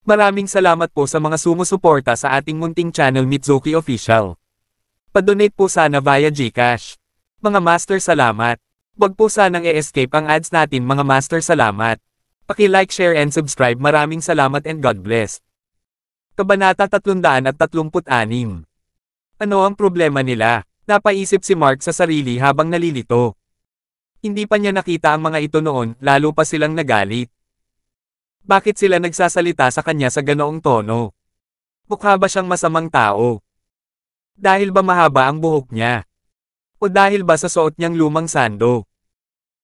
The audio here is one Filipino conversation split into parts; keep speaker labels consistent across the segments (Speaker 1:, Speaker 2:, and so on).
Speaker 1: Maraming salamat po sa mga sumusuporta sa ating munting channel Mitsuki Official. Pa-donate po sana via GCash. Mga master, salamat. Huwag po sanang e-escape ang ads natin, mga master, salamat. Paki-like, share and subscribe. Maraming salamat and God bless. Kabanata 336. Ano ang problema nila? Napaisip si Mark sa sarili habang nalilito. Hindi pa niya nakita ang mga ito noon, lalo pa silang nagalit. Bakit sila nagsasalita sa kanya sa ganoong tono? Mukha ba siyang masamang tao? Dahil ba mahaba ang buhok niya? O dahil ba sa suot niyang lumang sando?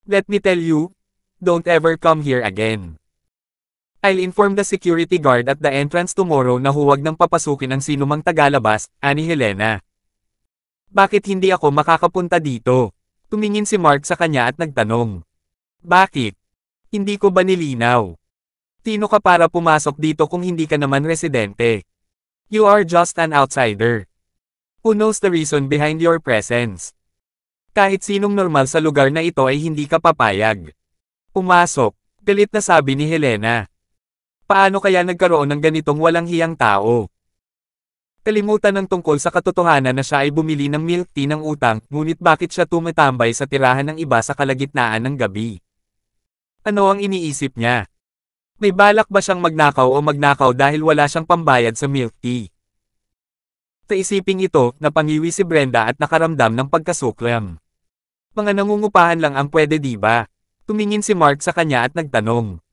Speaker 1: Let me tell you, don't ever come here again. I'll inform the security guard at the entrance tomorrow na huwag nang papasukin ang sinumang tagalabas, ani Helena. Bakit hindi ako makakapunta dito? Tumingin si Mark sa kanya at nagtanong. Bakit? Hindi ko ba nilinaw? Sino ka para pumasok dito kung hindi ka naman residente? You are just an outsider. Who knows the reason behind your presence? Kahit sinong normal sa lugar na ito ay hindi ka papayag. Pumasok, galit na sabi ni Helena. Paano kaya nagkaroon ng ganitong walang hiyang tao? Kalimutan ng tungkol sa katotohanan na siya ay bumili ng milk tea ng utang, ngunit bakit siya tumatambay sa tirahan ng iba sa kalagitnaan ng gabi? Ano ang iniisip niya? May balak ba siyang magnakaw o magnakaw dahil wala siyang pambayad sa milk tea? Sa isiping ito, napangiwi si Brenda at nakaramdam ng pagkasuklam. Mga nangungupahan lang ang pwede, di ba? Tumingin si Mark sa kanya at nagtanong.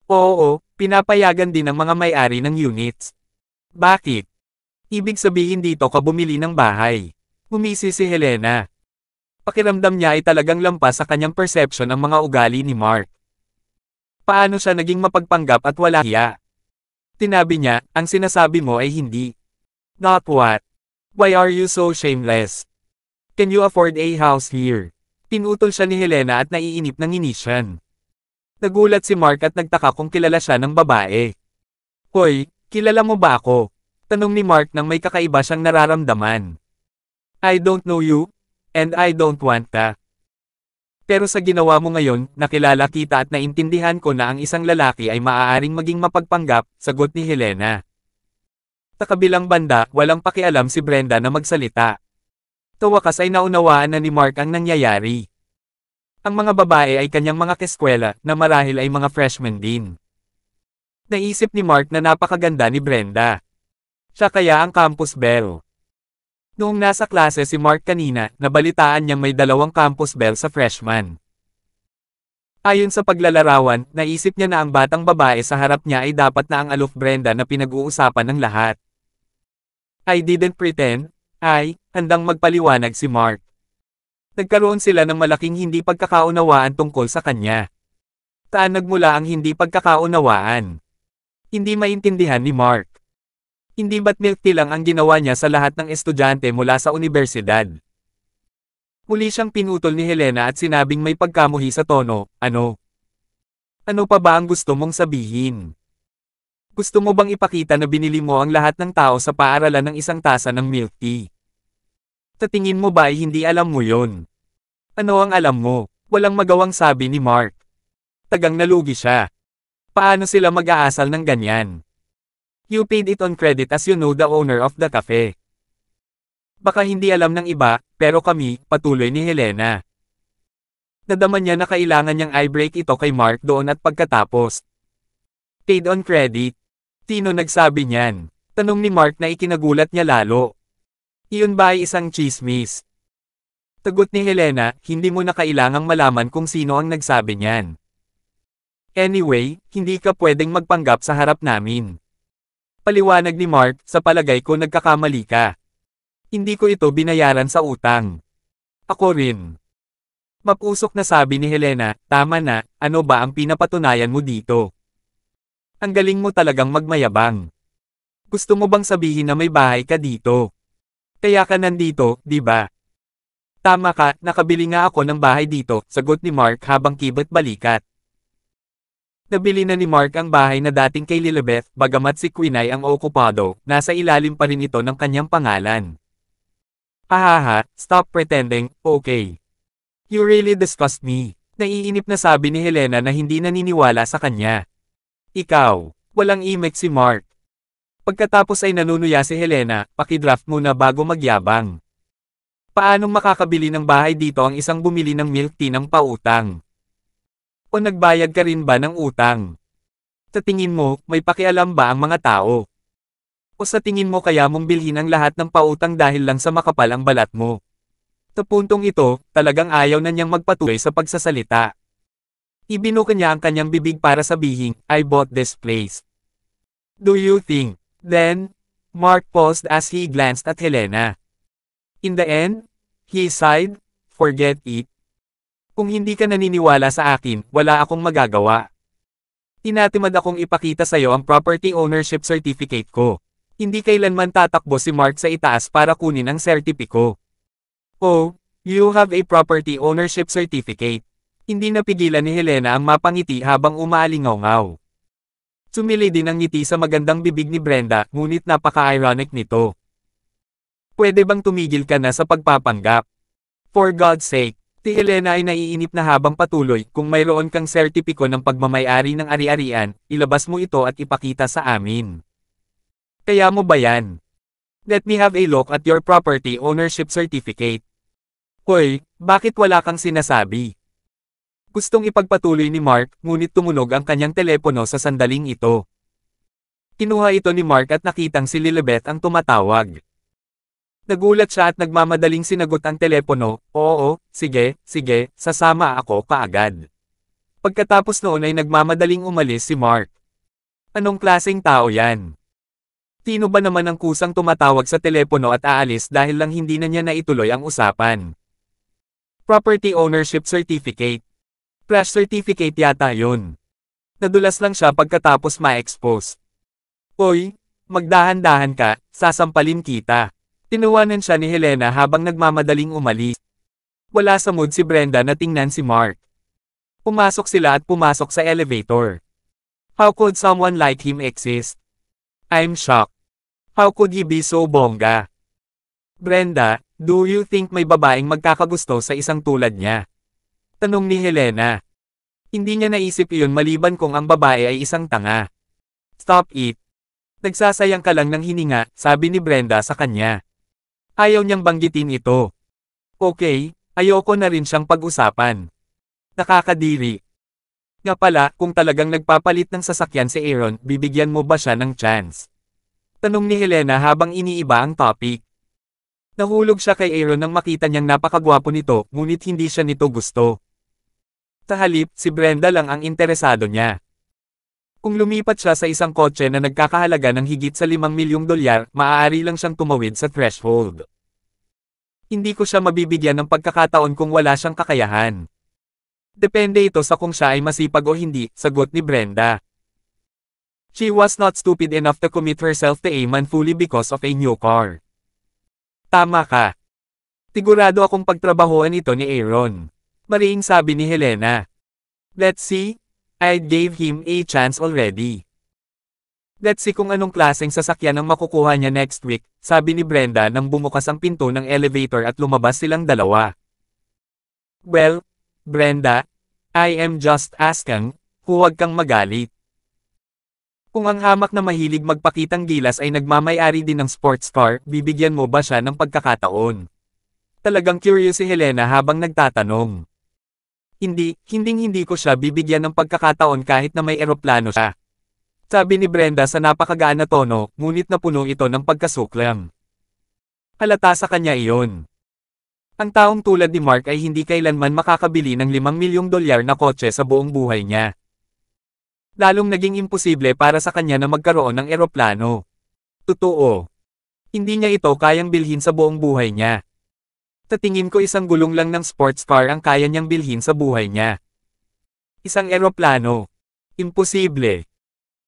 Speaker 1: Oo, pinapayagan din ng mga may-ari ng units. Bakit? Ibig sabihin dito ka bumili ng bahay. Humisi si Helena. Pakiramdam niya ay talagang lampas sa kanyang perception ang mga ugali ni Mark. Paano siya naging mapagpanggap at wala hiya? Tinabi niya, ang sinasabi mo ay hindi. Not what? Why are you so shameless? Can you afford a house here? Pinutol siya ni Helena at naiinip ng inisyan. Nagulat si Mark at nagtaka kung kilala siya ng babae. Hoy, kilala mo ba ako? Tanong ni Mark nang may kakaiba siyang nararamdaman. I don't know you, and I don't want to. Pero sa ginawa mo ngayon, nakilala kita at naintindihan ko na ang isang lalaki ay maaaring maging mapagpanggap, sagot ni Helena. Sa kabilang banda, walang pakialam si Brenda na magsalita. Sa wakas ay naunawaan na ni Mark ang nangyayari. Ang mga babae ay kanyang mga keskwela, na marahil ay mga freshmen din. Naisip ni Mark na napakaganda ni Brenda. Siya kaya ang campus belle. Noong nasa klase si Mark kanina, nabalitaan niyang may 2 campus belle sa freshman. Ayon sa paglalarawan, naisip niya na ang batang babae sa harap niya ay dapat na ang aloof Brenda na pinag-uusapan ng lahat. I didn't pretend, handang magpaliwanag si Mark. Nagkaroon sila ng malaking hindi pagkakaunawaan tungkol sa kanya. Saan nagmula ang hindi pagkakaunawaan? Hindi maintindihan ni Mark. Hindi ba't milk tea lang ang ginawa niya sa lahat ng estudyante mula sa universidad? Muli siyang pinutol ni Helena at sinabing may pagkamuhi sa tono, ano? Ano pa ba ang gusto mong sabihin? Gusto mo bang ipakita na binili mo ang lahat ng tao sa paaralan ng isang tasa ng milk tea? Sa tingin mo ba ay hindi alam mo yon? Ano ang alam mo? Walang magawang sabi ni Mark. Tagang nalugi siya. Paano sila mag-aasal ng ganyan? You paid it on credit as you know the owner of the cafe. Baka hindi alam ng iba, pero kami, patuloy ni Helena. Nadaman niya na kailangan niyang i-break ito kay Mark doon at pagkatapos. Paid on credit? Sino nagsabi niyan? Tanong ni Mark na ikinagulat niya lalo. Iyon ba ay isang chismis? Tagot ni Helena, hindi mo na kailangang malaman kung sino ang nagsabi niyan. Anyway, hindi ka pwedeng magpanggap sa harap namin. Paliwanag ni Mark, sa palagay ko nagkakamali ka. Hindi ko ito binayaran sa utang. Ako rin. Mapusok na sabi ni Helena, tama na, ano ba ang pinapatunayan mo dito? Ang galing mo talagang magmayabang. Gusto mo bang sabihin na may bahay ka dito? Kaya ka nandito, di ba? Tama ka, nakabili nga ako ng bahay dito, sagot ni Mark habang kibot balikat. Nabili na ni Mark ang bahay na dating kay Lilibeth, bagamat si Queen ay ang okupado, nasa ilalim pa rin ito ng kanyang pangalan. Hahaha, stop pretending, okay. You really disgust me. Naiinip na sabi ni Helena na hindi naniniwala sa kanya. Ikaw, Walang imek si Mark. Pagkatapos ay nanunuya si Helena, pakidraft muna bago magyabang. Paanong makakabili ng bahay dito ang isang bumili ng milk tea ng pautang? O nagbayad ka rin ba ng utang? Sa tingin mo, may pakialam ba ang mga tao? O sa tingin mo kaya mong bilhin ang lahat ng pautang dahil lang sa makapal ang balat mo? Sa puntong ito, talagang ayaw na niyang magpatuloy sa pagsasalita. Ibinuka niya ang kanyang bibig para sabihin, I bought this place. Do you think? Then, Mark paused as he glanced at Helena. In the end, he sighed, forget it. Kung hindi ka naniniwala sa akin, wala akong magagawa. Tinatimad akong ipakita sa'yo ang property ownership certificate ko. Hindi kailanman tatakbo si Mark sa itaas para kunin ang sertipiko. Oh, you have a property ownership certificate. Hindi napigilan ni Helena ang mapangiti habang umaalingaw-ngaw. Sumili din ang ngiti sa magandang bibig ni Brenda, ngunit napaka-ironic nito. Pwede bang tumigil ka na sa pagpapanggap? For God's sake, si Helena ay naiinip na habang patuloy, kung mayroon kang sertipiko ng pagmamayari ng ari-arian, ilabas mo ito at ipakita sa amin. Kaya mo ba yan? Let me have a look at your property ownership certificate. Hoy, bakit wala kang sinasabi? Gustong ipagpatuloy ni Mark, ngunit tumunog ang kanyang telepono sa sandaling ito. Kinuha ito ni Mark at nakitang si Lilibet ang tumatawag. Nagulat siya at nagmamadaling sinagot ang telepono, oo, sige, sasama ako kaagad. Pagkatapos noon ay nagmamadaling umalis si Mark. Anong klaseng tao yan? Sino ba naman ang kusang tumatawag sa telepono at aalis dahil lang hindi na niya naituloy ang usapan? Property ownership certificate. Crash certificate yata yun. Nadulas lang siya pagkatapos ma-expose. Hoy, magdahan-dahan ka, sasampalin kita. Tinuwanan siya ni Helena habang nagmamadaling umalis. Wala sa mood si Brenda na tingnan si Mark. Pumasok sila at pumasok sa elevator. How could someone like him exist? I'm shocked. How could he be so bongga? Brenda, do you think may babaeng magkakagusto sa isang tulad niya? Tanong ni Helena. Hindi niya naisip iyon maliban kung ang babae ay isang tanga. Stop it. Nagsasayang ka lang ng hininga, sabi ni Brenda sa kanya. Ayaw niyang banggitin ito. Okay, ayoko na rin siyang pag-usapan. Nakakadiri. Nga pala, kung talagang nagpapalit ng sasakyan si Aaron, bibigyan mo ba siya ng chance? Tanong ni Helena habang iniiba ang topic. Nahulog siya kay Aaron nang makita niyang napakagwapo nito, ngunit hindi siya nito gusto. Sa halip, si Brenda lang ang interesado niya. Kung lumipat siya sa isang kotse na nagkakahalaga ng higit sa $5 milyong, maaari lang siyang tumawid sa threshold. Hindi ko siya mabibigyan ng pagkakataon kung wala siyang kakayahan. Depende ito sa kung siya ay masipag o hindi, sagot ni Brenda. She was not stupid enough to commit herself to a man fully because of a new car. Tama ka. Sigurado akong pagtrabahoan ito ni Aaron. Mariing sabi ni Helena. Let's see. I gave him a chance already. Let's see kung anong klaseng sasakyan ang makukuha niya next week, sabi ni Brenda nang bumukas ang pinto ng elevator at lumabas silang dalawa. Well, Brenda, I am just asking, huwag kang magalit. Kung ang hamak na mahilig magpakitang gilas ay nagmamayari din ng sports car, bibigyan mo ba siya ng pagkakataon? Talagang curious si Helena habang nagtatanong. Hindi ko siya bibigyan ng pagkakataon kahit na may eroplano siya. Sabi ni Brenda sa napakagaan na tono, ngunit napuno ito ng pagkasuklam. Halata sa kanya iyon. Ang taong tulad ni Mark ay hindi kailanman makakabili ng $5 milyong na kotse sa buong buhay niya. Lalong naging imposible para sa kanya na magkaroon ng eroplano. Totoo. Hindi niya ito kayang bilhin sa buong buhay niya. Sa tingin ko isang gulong lang ng sports car ang kaya niyang bilhin sa buhay niya. Isang eroplano. Imposible.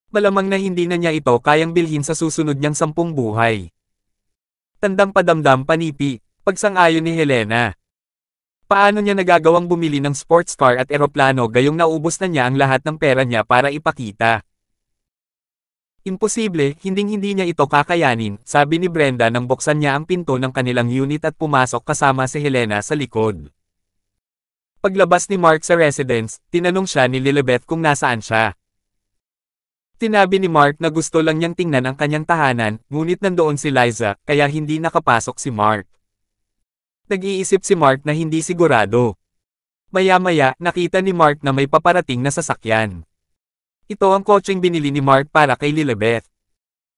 Speaker 1: Malamang na hindi na niya ito kayang bilhin sa susunod niyang 10 buhay. Tandang padamdam panipi, pagsang-ayon ni Helena. Paano niya nagagawang bumili ng sports car at eroplano gayong naubos na niya ang lahat ng pera niya para ipakita? Imposible, hinding-hindi niya ito kakayanin, sabi ni Brenda nang buksan niya ang pinto ng kanilang unit at pumasok kasama si Helena sa likod. Paglabas ni Mark sa residence, tinanong siya ni Lilibet kung nasaan siya. Sinabi ni Mark na gusto lang niyang tingnan ang kanyang tahanan, ngunit nandoon si Liza, kaya hindi nakapasok si Mark. Nag-iisip si Mark na hindi sigurado. Maya-maya, nakita ni Mark na may paparating na sasakyan. Ito ang kotseng binili ni Mark para kay Lilibeth.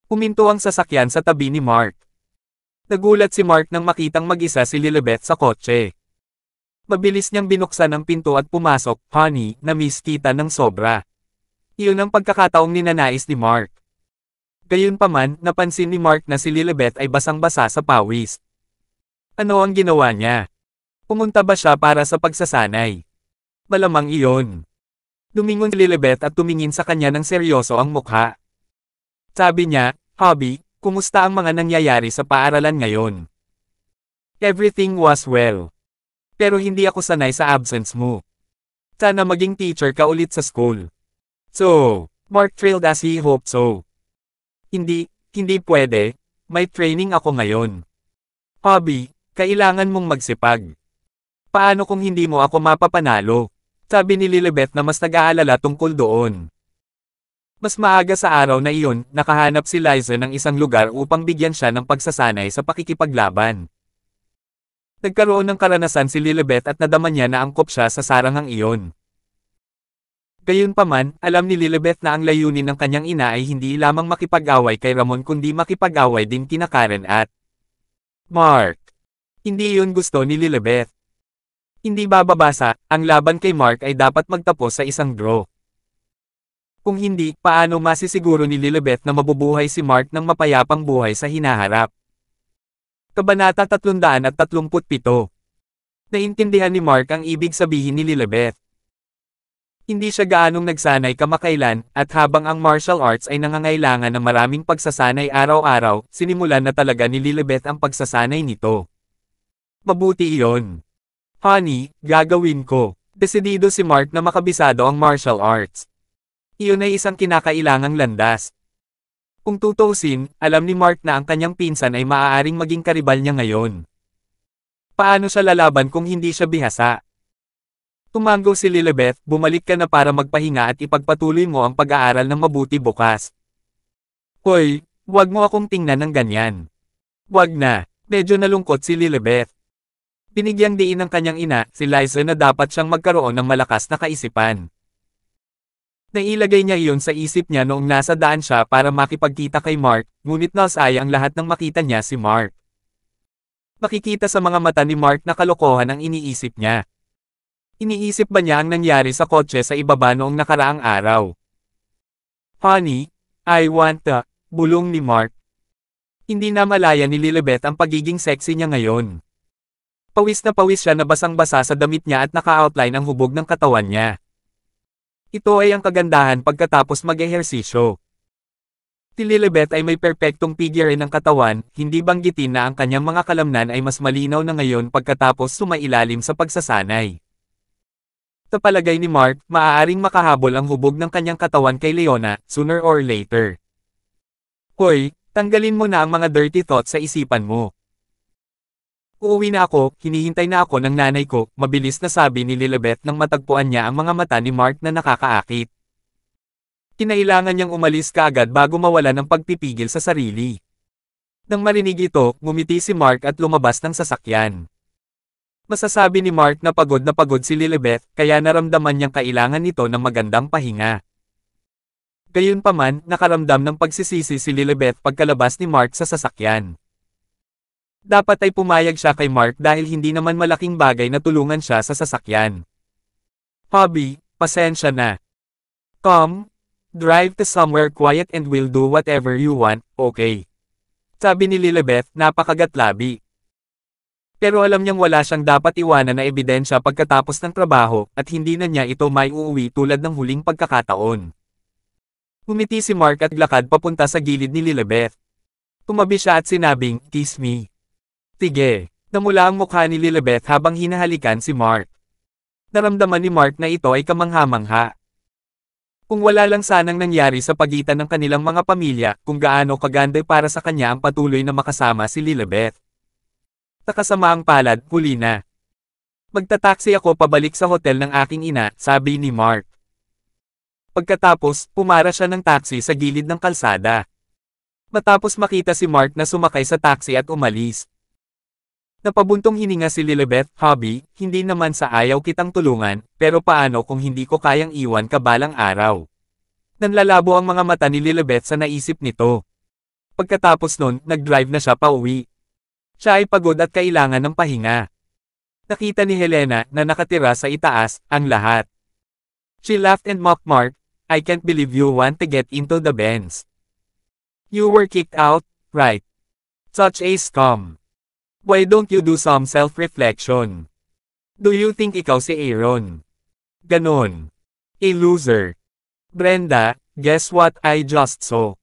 Speaker 1: Huminto ang sasakyan sa tabi ni Mark. Nagulat si Mark nang makitang mag-isa si Lilibeth sa kotse. Mabilis niyang binuksan ang pinto at pumasok, "Honey, na-miss kita ng sobra." Iyon ang pagkakataong ninanais ni Mark. Gayunpaman, napansin ni Mark na si Lilibeth ay basang-basa sa pawis. Ano ang ginawa niya? Pumunta ba siya para sa pagsasanay? Malamang iyon. Lumingon si Lilibeth at tumingin sa kanya ng seryoso ang mukha. Sabi niya, "Hobby, kumusta ang mga nangyayari sa paaralan ngayon?" "Everything was well. Pero hindi ako sanay sa absence mo. Sana maging teacher ka ulit sa school." So, Mark thrilled as he hoped so. Hindi pwede. May training ako ngayon." "Hobby, kailangan mong magsipag. Paano kung hindi mo ako mapapanalo?" Sabi ni Lilibeth na mas nag-aalala tungkol doon. Mas maaga sa araw na iyon, nakahanap si Liza ng isang lugar upang bigyan siya ng pagsasanay sa pakikipaglaban. Nagkaroon ng karanasan si Lilibeth at nadama niya na angkop siya sa sarangang iyon. Gayunpaman, alam ni Lilibeth na ang layunin ng kanyang ina ay hindi lamang makipag-away kay Ramon kundi makipag-away din kina Karen at Mark. Hindi iyon gusto ni Lilibeth. Hindi bababasa, ang laban kay Mark ay dapat magtapos sa isang draw. Kung hindi, paano masisiguro ni Lilibeth na mabubuhay si Mark ng mapayapang buhay sa hinaharap? Kabanata 337. Naintindihan ni Mark ang ibig sabihin ni Lilibeth. Hindi siya gaanong nagsanay kamakailan, at habang ang martial arts ay nangangailangan ng maraming pagsasanay araw-araw, sinimulan na talaga ni Lilibeth ang pagsasanay nito. Mabuti iyon. "Honey, gagawin ko." Desidido si Mark na makabisado ang martial arts. Iyon ay isang kinakailangang landas. Kung tutuusin, alam ni Mark na ang kanyang pinsan ay maaaring maging karibal niya ngayon. Paano siya lalaban kung hindi siya bihasa? Tumango si Lilibeth, "Bumalik ka na para magpahinga at ipagpatuloy mo ang pag-aaral ng mabuti bukas." "Hoy, wag mo akong tingnan ng ganyan." "Wag na." Medyo nalungkot si Lilibeth. Binigyang diin ng kanyang ina, si Liza na dapat siyang magkaroon ng malakas na kaisipan. Nailagay niya iyon sa isip niya noong nasa daan siya para makipagkita kay Mark, ngunit nasayang lahat ng makita niya si Mark. Makikita sa mga mata ni Mark na kalokohan ang iniisip niya. Iniisip ba niya ang nangyari sa kotse sa ibaba noong nakaraang araw? "Honey, I want to," bulong ni Mark. Hindi na malaya ni Lilibeth ang pagiging sexy niya ngayon. Pawis na pawis siya na basang-basa sa damit niya at naka-outline ang hubog ng katawan niya. Ito ay ang kagandahan pagkatapos mag-ehersisyo. Si Lilibeth ay may perpektong figure ng katawan, hindi banggitin na ang kanyang mga kalamnan ay mas malinaw na ngayon pagkatapos sumailalim sa pagsasanay. Sa palagay ni Mark, maaaring makahabol ang hubog ng kanyang katawan kay Leona, sooner or later. "Hoy, tanggalin mo na ang mga dirty thoughts sa isipan mo. Uuwi na ako, hinihintay na ako ng nanay ko," mabilis na sabi ni Lilibeth nang matagpuan niya ang mga mata ni Mark na nakakaakit. Kinailangan niyang umalis kaagad bago mawala ng pagpipigil sa sarili. Nang marinig ito, ngumiti si Mark at lumabas ng sasakyan. Masasabi ni Mark na pagod si Lilibeth, kaya naramdaman niyang kailangan nito ng magandang pahinga. Gayunpaman, nakaramdam ng pagsisisi si Lilibeth pagkalabas ni Mark sa sasakyan. Dapat ay pumayag siya kay Mark dahil hindi naman malaking bagay na tulungan siya sa sasakyan. "Hobby, pasensya na. Come, drive to somewhere quiet and we'll do whatever you want, okay?" Sabi ni Lilibeth, napakagatlabi. Pero alam niyang wala siyang dapat iwanan na ebidensya pagkatapos ng trabaho, at hindi na niya ito may uuwi tulad ng huling pagkakataon. Ngumiti si Mark at lakad papunta sa gilid ni Lilibeth. Tumabi siya at sinabing, "Kiss me." "Sige." Namula ang mukha ni Lilibeth habang hinahalikan si Mark. Naramdaman ni Mark na ito ay kamangha-mangha. Kung wala lang sanang nangyari sa pagitan ng kanilang mga pamilya, kung gaano kaganda para sa kanya ang patuloy na makasama si Lilibeth. Sa kasamaang palad, huli na. "Magtataksi ako pabalik sa hotel ng aking ina," sabi ni Mark. Pagkatapos, pumara siya ng taxi sa gilid ng kalsada. Matapos makita si Mark na sumakay sa taxi at umalis. Napabuntong hininga si Lilibeth, "Hubby, hindi naman sa ayaw kitang tulungan, pero paano kung hindi ko kayang iwan ka balang araw?" Nanlalabo ang mga mata ni Lilibeth sa naisip nito. Pagkatapos nun, nag-drive na siya pauwi. Siya ay pagod at kailangan ng pahinga. Nakita ni Helena na nakatira sa itaas, ang lahat. She laughed and mocked Mark, "I can't believe you want to get into the Benz. You were kicked out, right? Such a scum. Why don't you do some self-reflection? Do you think ikaw si Aaron? Ganon. A loser." "Brenda, guess what I just saw?"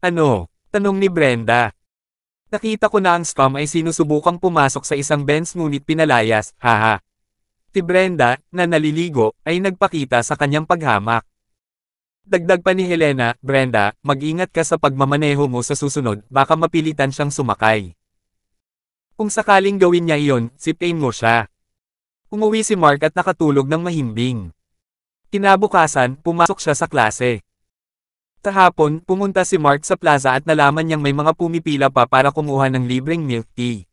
Speaker 1: "Ano?" tanong ni Brenda. "Nakita ko na ang scum ay sinusubukang pumasok sa isang Benz ngunit pinalayas, haha." Si Brenda, na naliligo, ay nagpakita sa kanyang paghamak. Dagdag pa ni Helena, "Brenda, mag-ingat ka sa pagmamaneho mo sa susunod, baka mapilitan siyang sumakay. Kung sakaling gawin niya iyon, sipin mo siya." Umuwi si Mark at nakatulog ng mahimbing. Kinabukasan, pumasok siya sa klase. Kahapon, pumunta si Mark sa plaza at nalaman niyang may mga pumipila pa para kumuha ng libreng milk tea.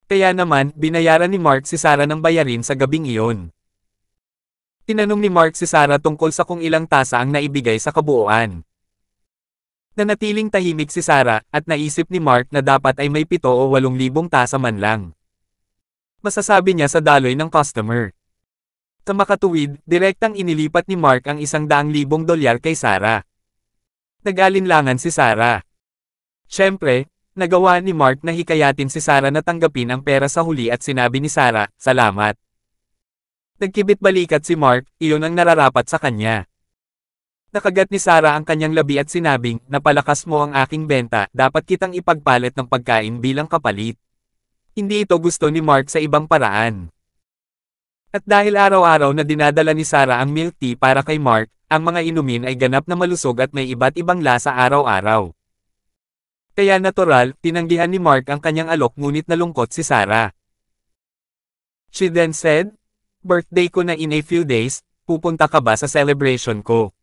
Speaker 1: Kaya naman, binayaran ni Mark si Sarah ng bayarin sa gabing iyon. Tinanong ni Mark si Sarah tungkol sa kung ilang tasa ang naibigay sa kabuuan. Nanatiling tahimik si Sarah, at naisip ni Mark na dapat ay may 7 o 8,000 tasa man lang. Masasabi niya sa daloy ng customer. Sa makatuwid, direktang inilipat ni Mark ang $100,000 kay Sarah. Nag-alinlangan si Sarah. Siyempre, nagawa ni Mark na hikayatin si Sarah na tanggapin ang pera sa huli at sinabi ni Sarah, "Salamat." Nagkibit balikat si Mark, iyon ang nararapat sa kanya. Nakagat ni Sarah ang kanyang labi at sinabing, "Napalakas mo ang aking benta, dapat kitang ipagpalit ng pagkain bilang kapalit." Hindi ito gusto ni Mark sa ibang paraan. At dahil araw-araw na dinadala ni Sarah ang milk tea para kay Mark, ang mga inumin ay ganap na malusog at may iba't ibang lasa araw-araw. Kaya natural, tinanggihan ni Mark ang kanyang alok ngunit nalungkot si Sarah. She then said, "Birthday ko na in a few days, pupunta ka ba sa celebration ko?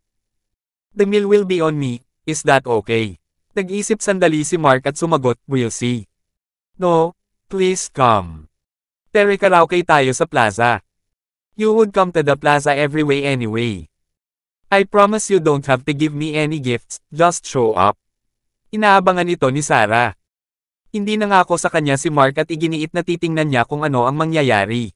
Speaker 1: The meal will be on me, is that okay?" Nag-isip sandali si Mark at sumagot, "We'll see." "No, please come. Tere karaoke tayo sa plaza. You would come to the plaza every way anyway. I promise you don't have to give me any gifts, just show up." Inaabangan ito ni Sarah. Hindi nangako sa kanya si Mark at iginiit na titingnan niya kung ano ang mangyayari.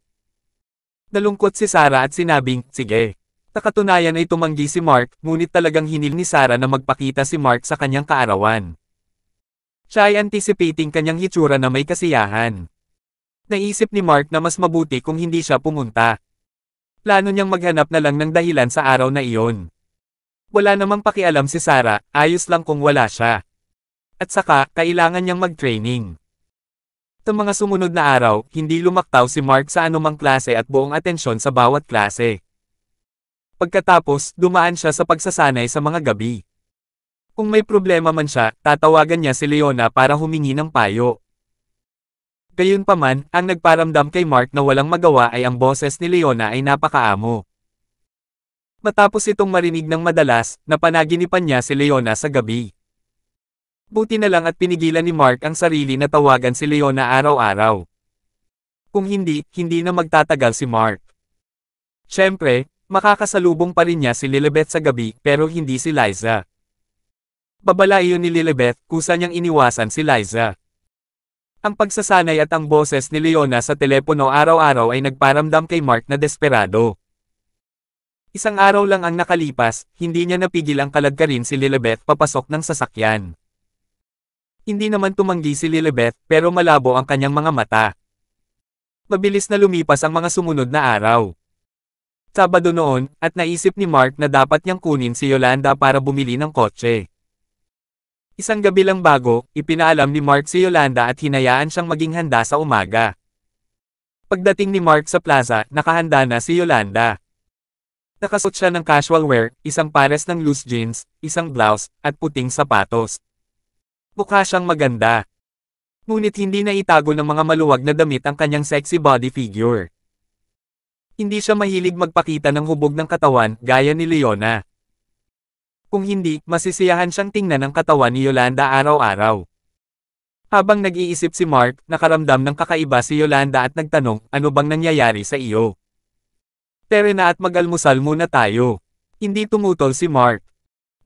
Speaker 1: Nalungkot si Sarah at sinabing, "Sige." Nakatunayan ay tumanggi si Mark, ngunit talagang hinil ni Sarah na magpakita si Mark sa kanyang kaarawan. Siya ay anticipating kanyang hitsura na may kasiyahan. Naisip ni Mark na mas mabuti kung hindi siya pumunta. Plano niyang maghanap na lang ng dahilan sa araw na iyon. Wala namang pakialam si Sarah, ayos lang kung wala siya. At saka, kailangan niyang mag-training. Sa mga sumunod na araw, hindi lumaktaw si Mark sa anumang klase at buong atensyon sa bawat klase. Pagkatapos, dumaan siya sa pagsasanay sa mga gabi. Kung may problema man siya, tatawagan niya si Leona para humingi ng payo. Gayunpaman, ang nagparamdam kay Mark na walang magawa ay ang boses ni Leona ay napakaamo. Matapos itong marinig ng madalas, napanaginipan niya si Leona sa gabi. Buti na lang at pinigilan ni Mark ang sarili na tawagan si Leona araw-araw. Kung hindi, hindi na magtatagal si Mark. Siyempre, makakasalubong pa rin niya si Lilibeth sa gabi, pero hindi si Liza. Babala iyon ni Lilibeth, kusa niyang iniwasan si Liza. Ang pagsasanay at ang boses ni Leona sa telepono araw-araw ay nagparamdam kay Mark na desperado. Isang araw lang ang nakalipas, hindi niya napigil ang kaladkarin si Lilibeth papasok ng sasakyan. Hindi naman tumanggi si Lilibeth, pero malabo ang kanyang mga mata. Mabilis na lumipas ang mga sumunod na araw. Sabado noon, at naisip ni Mark na dapat niyang kunin si Yolanda para bumili ng kotse. Isang gabi lang bago, ipinaalam ni Mark si Yolanda at hinayaan siyang maging handa sa umaga. Pagdating ni Mark sa plaza, nakahanda na si Yolanda. Nakasuot siya ng casual wear, isang pares ng loose jeans, isang blouse, at puting sapatos. Mukha siyang maganda. Ngunit hindi na itago ng mga maluwag na damit ang kanyang sexy body figure. Hindi siya mahilig magpakita ng hubog ng katawan, gaya ni Leona. Kung hindi, masisiyahan siyang tingnan ang katawan ni Yolanda araw-araw. Habang nag-iisip si Mark, nakaramdam ng kakaiba si Yolanda at nagtanong, ano bang nangyayari sa iyo? Tara na at mag-almusal muna tayo. Hindi tumutol si Mark.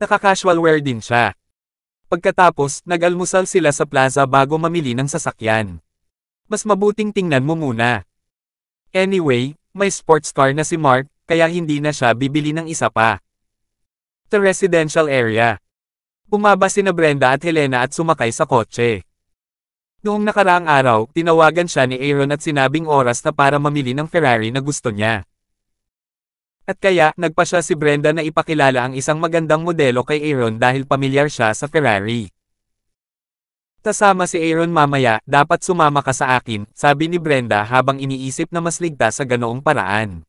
Speaker 1: Naka-casual wear din siya. Pagkatapos, nag-almusal sila sa plaza bago mamili ng sasakyan. Mas mabuting tingnan mo muna. Anyway, may sports car na si Mark, kaya hindi na siya bibili ng isa pa. Sa residential area. Bumaba sina Brenda at Helena at sumakay sa kotse. Noong nakaraang araw, tinawagan siya ni Aaron at sinabing oras na para mamili ng Ferrari na gusto niya. At kaya, nagpa siya si Brenda na ipakilala ang isang magandang modelo kay Aaron dahil pamilyar siya sa Ferrari. Kasama si Aaron mamaya, dapat sumama ka sa akin, sabi ni Brenda habang iniisip na mas ligtas sa ganoong paraan.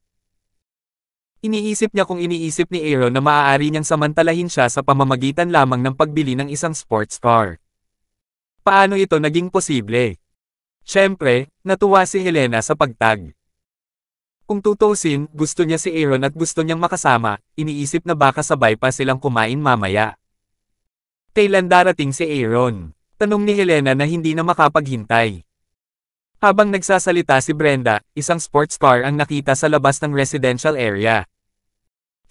Speaker 1: Iniisip niya kung iniisip ni Aaron na maaari niyang samantalahin siya sa pamamagitan lamang ng pagbili ng isang sports car. Paano ito naging posible? Siyempre, natuwa si Helena sa pagtag. Kung tutusin, gusto niya si Aaron at gusto niyang makasama, iniisip na baka sabay pa silang kumain mamaya. Kailan darating si Aaron? Tanong ni Helena na hindi na makapaghintay. Habang nagsasalita si Brenda, isang sports car ang nakita sa labas ng residential area.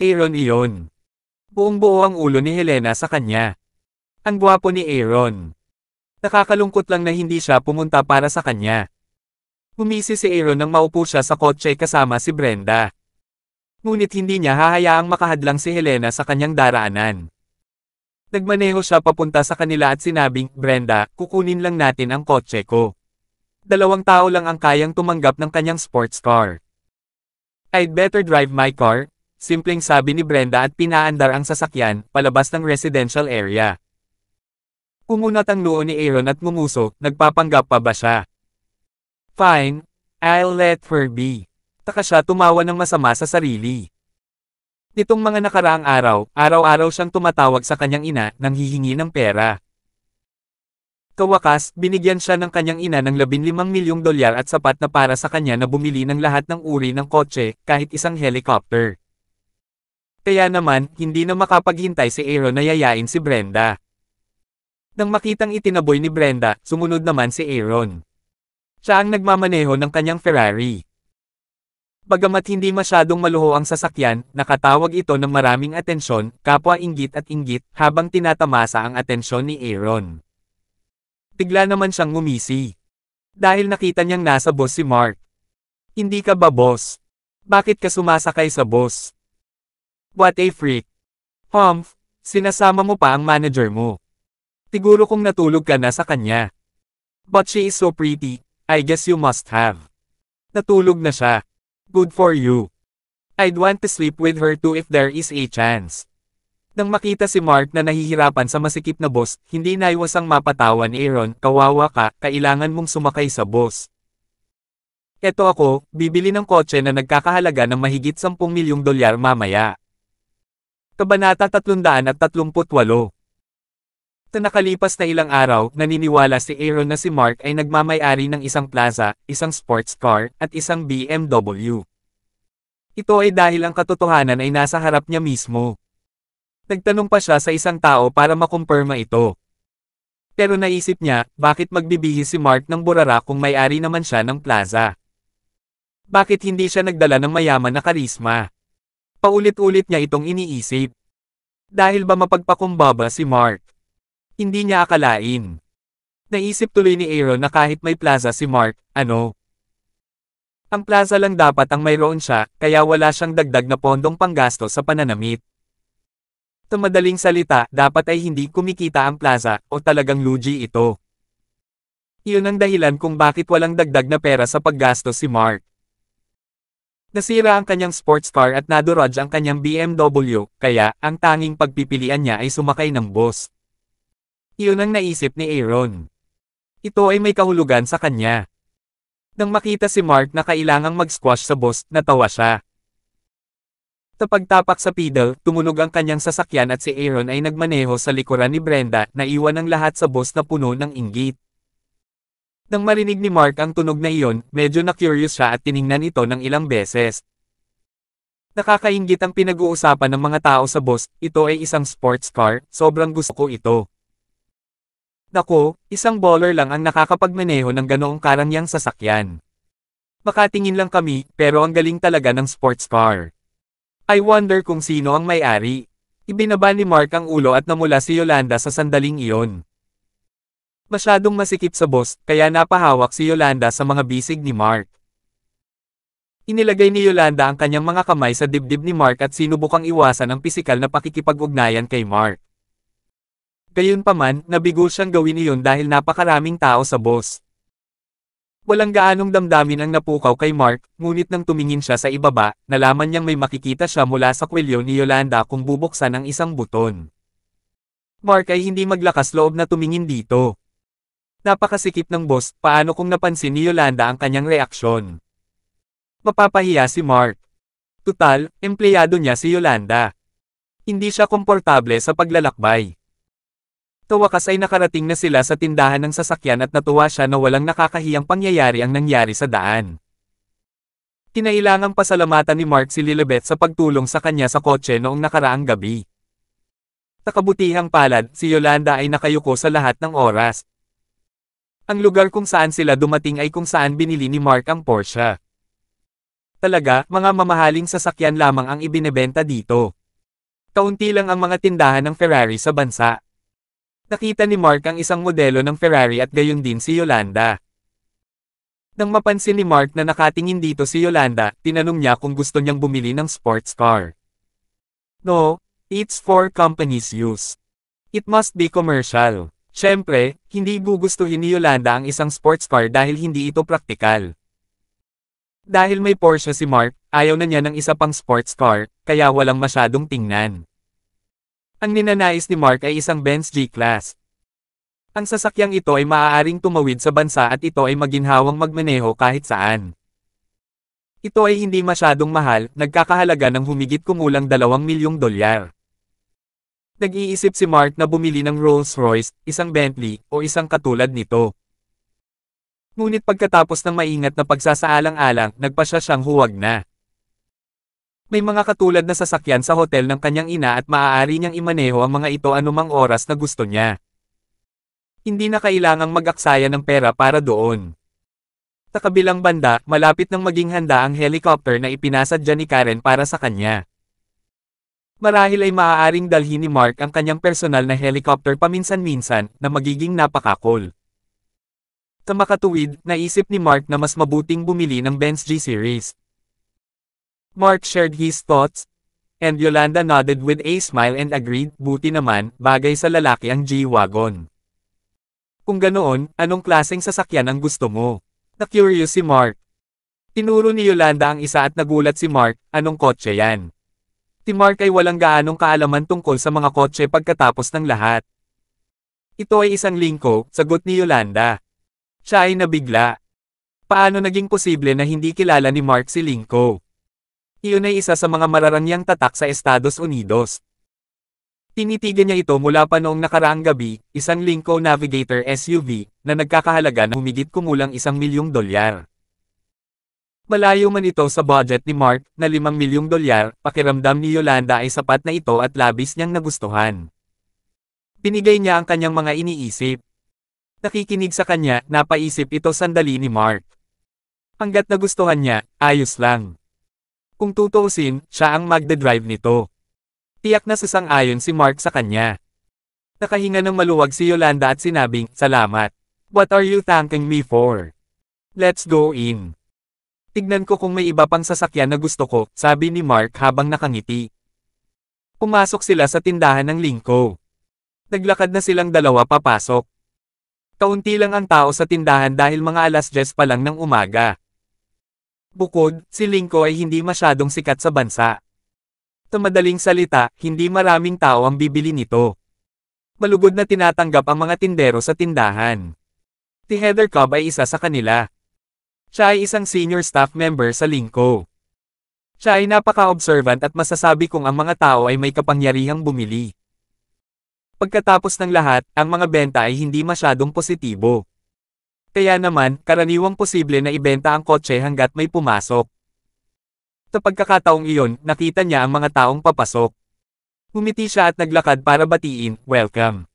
Speaker 1: Aaron iyon. Buong-buo ang ulo ni Helena sa kanya. Ang gwapo ni Aaron. Nakakalungkot lang na hindi siya pumunta para sa kanya. Humisi si Aaron nang maupo siya sa kotse kasama si Brenda. Ngunit hindi niya hahayaang makahadlang si Helena sa kanyang daraanan. Nagmaneho siya papunta sa kanila at sinabing, Brenda, kukunin lang natin ang kotse ko. 2 tao lang ang kayang tumanggap ng kanyang sports car. I'd better drive my car, simpleng sabi ni Brenda at pinaandar ang sasakyan, palabas ng residential area. Kumunat ang noo ni Aaron at ngumuso, nagpapanggap pa ba siya? Fine, I'll let her be. Taka siya tumawa ng masama sa sarili. Nitong mga nakaraang araw, araw-araw siyang tumatawag sa kanyang ina nang hihingi ng pera. Kawakas, binigyan siya ng kanyang ina ng $15 milyong at sapat na para sa kanya na bumili ng lahat ng uri ng kotse, kahit isang helicopter. Kaya naman, hindi na makapaghintay si Aaron na yayain si Brenda. Nang makitang itinaboy ni Brenda, sumunod naman si Aaron. Siya ang nagmamaneho ng kanyang Ferrari. Bagamat hindi masyadong maluho ang sasakyan, nakatawag ito ng maraming atensyon, kapwa inggit at inggit, habang tinatamasa ang atensyon ni Aaron. Bigla naman siyang ngumisi. Dahil nakita niyang nasa boss si Mark. Hindi ka ba boss? Bakit ka sumasakay sa boss? What a freak. Humph, sinasama mo pa ang manager mo. Siguro kung natulog ka na sa kanya. But she is so pretty, I guess you must have. Natulog na siya. Good for you. I'd want to sleep with her too if there is a chance. Nang makita si Mark na nahihirapan sa masikip na boss, hindi naiwasang mapatawa ni Aaron, kawawa ka, kailangan mong sumakay sa boss. Eto ako, bibili ng kotse na nagkakahalaga ng mahigit $10 milyong mamaya. Kabanata 338. Sa nakalipas na ilang araw, naniniwala si Aaron na si Mark ay nagmamay-ari ng isang plaza, isang sports car, at isang BMW. Ito ay dahil ang katotohanan ay nasa harap niya mismo. Nagtanong pa siya sa isang tao para makumpirma ito. Pero naisip niya, bakit magbibihis si Mark ng burara kung may-ari naman siya ng plaza? Bakit hindi siya nagdala ng mayaman na karisma? Paulit-ulit niya itong iniisip. Dahil ba mapagpakumbaba si Mark? Hindi niya akalain. Naisip tuloy ni Aaron na kahit may plaza si Mark, ang plaza lang dapat ang mayroon siya, kaya wala siyang dagdag na pondong panggasto sa pananamit. Sa madaling salita, dapat ay hindi kumikita ang plaza, o talagang lugi ito. Iyon ang dahilan kung bakit walang dagdag na pera sa paggasto si Mark. Nasira ang kanyang sports car at naduraj ang kanyang BMW, kaya, ang tanging pagpipilian niya ay sumakay ng boss. Iyon ang naisip ni Aaron. Ito ay may kahulugan sa kanya. Nang makita si Mark na kailangang mag-squash sa boss, natawa siya. Sa pagtapak sa pedal, tumunog ang kanyang sasakyan at si Aaron ay nagmaneho sa likuran ni Brenda, na iwan ang lahat sa boss na puno ng inggit. Nang marinig ni Mark ang tunog na iyon, medyo na-curious siya at tiningnan ito ng ilang beses. Nakakainggit ang pinag-uusapan ng mga tao sa boss, ito ay isang sports car, sobrang gusto ko ito. Nako, isang baller lang ang nakakapagmaneho ng ganoong karangyang sasakyan. Makatingin lang kami, pero ang galing talaga ng sports car. I wonder kung sino ang may-ari. Ibinaba ni Mark ang ulo at namula si Yolanda sa sandaling iyon. Masyadong masikip sa boss, kaya napahawak si Yolanda sa mga bisig ni Mark. Inilagay ni Yolanda ang kanyang mga kamay sa dibdib ni Mark at sinubukang iwasan ang pisikal na pakikipag-ugnayan kay Mark. Gayunpaman, nabigo siyang gawin iyon dahil napakaraming tao sa boss. Walang gaanong damdamin ang napukaw kay Mark, ngunit nang tumingin siya sa ibaba, nalaman niyang may makikita siya mula sa kwelyo ni Yolanda kung bubuksan ang isang buton. Mark ay hindi maglakas loob na tumingin dito. Napakasikip ng boss, paano kung napansin ni Yolanda ang kanyang reaksyon? Mapapahiya si Mark. Tutal, empleyado niya si Yolanda. Hindi siya komportable sa paglalakbay. Tawakas ay nakarating na sila sa tindahan ng sasakyan at natuwa siya na walang nakakahiyang pangyayari ang nangyari sa daan. Kinailangang pasalamatan ni Mark si Lilibet sa pagtulong sa kanya sa kotse noong nakaraang gabi. Sa kabutihang palad, si Yolanda ay nakayuko sa lahat ng oras. Ang lugar kung saan sila dumating ay kung saan binili ni Mark ang Porsche. Talaga, mga mamahaling sasakyan lamang ang ibinebenta dito. Kaunti lang ang mga tindahan ng Ferrari sa bansa. Nakita ni Mark ang isang modelo ng Ferrari at gayon din si Yolanda. Nang mapansin ni Mark na nakatingin dito si Yolanda, tinanong niya kung gusto niyang bumili ng sports car. No, it's for company's use. It must be commercial. Siyempre, hindi gugustuhin ni Yolanda ang isang sports car dahil hindi ito praktikal. Dahil may Porsche si Mark, ayaw na niya ng isa pang sports car, kaya walang masyadong tingnan. Ang ninanais ni Mark ay isang Benz G-Class. Ang sasakyang ito ay maaaring tumawid sa bansa at ito ay maginhawang magmaneho kahit saan. Ito ay hindi masyadong mahal, nagkakahalaga ng humigit kumulang $2 milyong. Nag-iisip si Mark na bumili ng Rolls-Royce, isang Bentley, o isang katulad nito. Ngunit pagkatapos ng maingat na pagsasaalang-alang, nagpa siyang huwag na. May mga katulad na sasakyan sa hotel ng kanyang ina at maaari niyang imaneho ang mga ito anumang oras na gusto niya. Hindi na kailangang mag-aksaya ng pera para doon. Sa kabilang banda, malapit nang maging handa ang helicopter na ipinasadya ni Karen para sa kanya. Marahil ay maaaring dalhin ni Mark ang kanyang personal na helicopter paminsan-minsan na magiging napaka-cool. Sa makatuwid, naisip ni Mark na mas mabuting bumili ng Benz G-Series. Mark shared his thoughts, and Yolanda nodded with a smile and agreed, buti naman, bagay sa lalaki ang G-Wagon. Kung ganoon, anong klaseng sasakyan ang gusto mo? Na-curious si Mark. Tinuro ni Yolanda ang isa at nagulat si Mark, anong kotse yan? Si Mark ay walang gaanong kaalaman tungkol sa mga kotse pagkatapos ng lahat. Ito ay isang Linko, sagot ni Yolanda. Siya ay nabigla. Paano naging posible na hindi kilala ni Mark si Linko? Iyon ay isa sa mga mararangyang tatak sa Estados Unidos. Tinitigan niya ito mula pa noong nakaraang gabi, isang Linko Navigator SUV, na nagkakahalaga ng humigit kumulang $1 milyong. Malayo man ito sa budget ni Mark, na $5 milyong, pakiramdam ni Yolanda ay sapat na ito at labis niyang nagustuhan. Binigay niya ang kanyang mga iniisip. Nakikinig sa kanya, napaisip ito sandali ni Mark. Hanggat nagustuhan niya, ayos lang. Kung tutuusin, siya ang magdadrive nito. Tiyak na sasang-ayon si Mark sa kanya. Nakahinga ng maluwag si Yolanda at sinabing, salamat. What are you thanking me for? Let's go in. Tignan ko kung may iba pang sasakyan na gusto ko, sabi ni Mark habang nakangiti. Pumasok sila sa tindahan ng Linko. Naglakad na silang dalawa papasok. Kaunti lang ang tao sa tindahan dahil mga 10:00 pa lang ng umaga. Bukod, si Linko ay hindi masyadong sikat sa bansa. Sa madaling salita, hindi maraming tao ang bibili nito. Malugod na tinatanggap ang mga tindero sa tindahan. Si Heather Cobb ay isa sa kanila. Siya ay isang senior staff member sa Linko. Siya ay napaka-observant at masasabi kung ang mga tao ay may kapangyarihang bumili. Pagkatapos ng lahat, ang mga benta ay hindi masyadong positibo. Kaya naman, karaniwang posible na ibenta ang kotse hanggat may pumasok. Sa pagkakataong iyon, nakita niya ang mga taong papasok. Ngumiti siya at naglakad para batiin, "Welcome.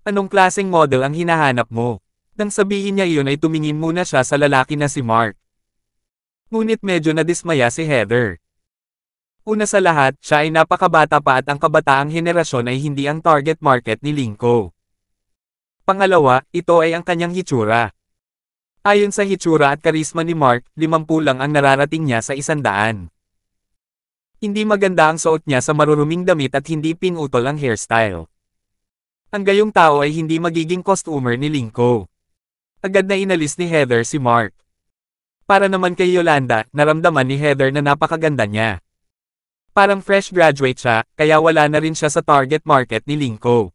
Speaker 1: Anong klaseng model ang hinahanap mo?" Nang sabihin niya iyon ay tumingin muna siya sa lalaki na si Mark. Ngunit medyo nadismaya si Heather. Una sa lahat, siya ay napakabata pa at ang kabataang henerasyon ay hindi ang target market ni Lingko. Pangalawa, ito ay ang kanyang hitsura. Ayon sa hitsura at karisma ni Mark, 50 lang ang nararating niya sa 100. Hindi maganda ang suot niya sa maruruming damit at hindi pinutol ang hairstyle. Ang gayong tao ay hindi magiging costumer ni Lingko. Agad na inalis ni Heather si Mark. Para naman kay Yolanda, naramdaman ni Heather na napakaganda niya. Parang fresh graduate siya, kaya wala na rin siya sa target market ni Lingko.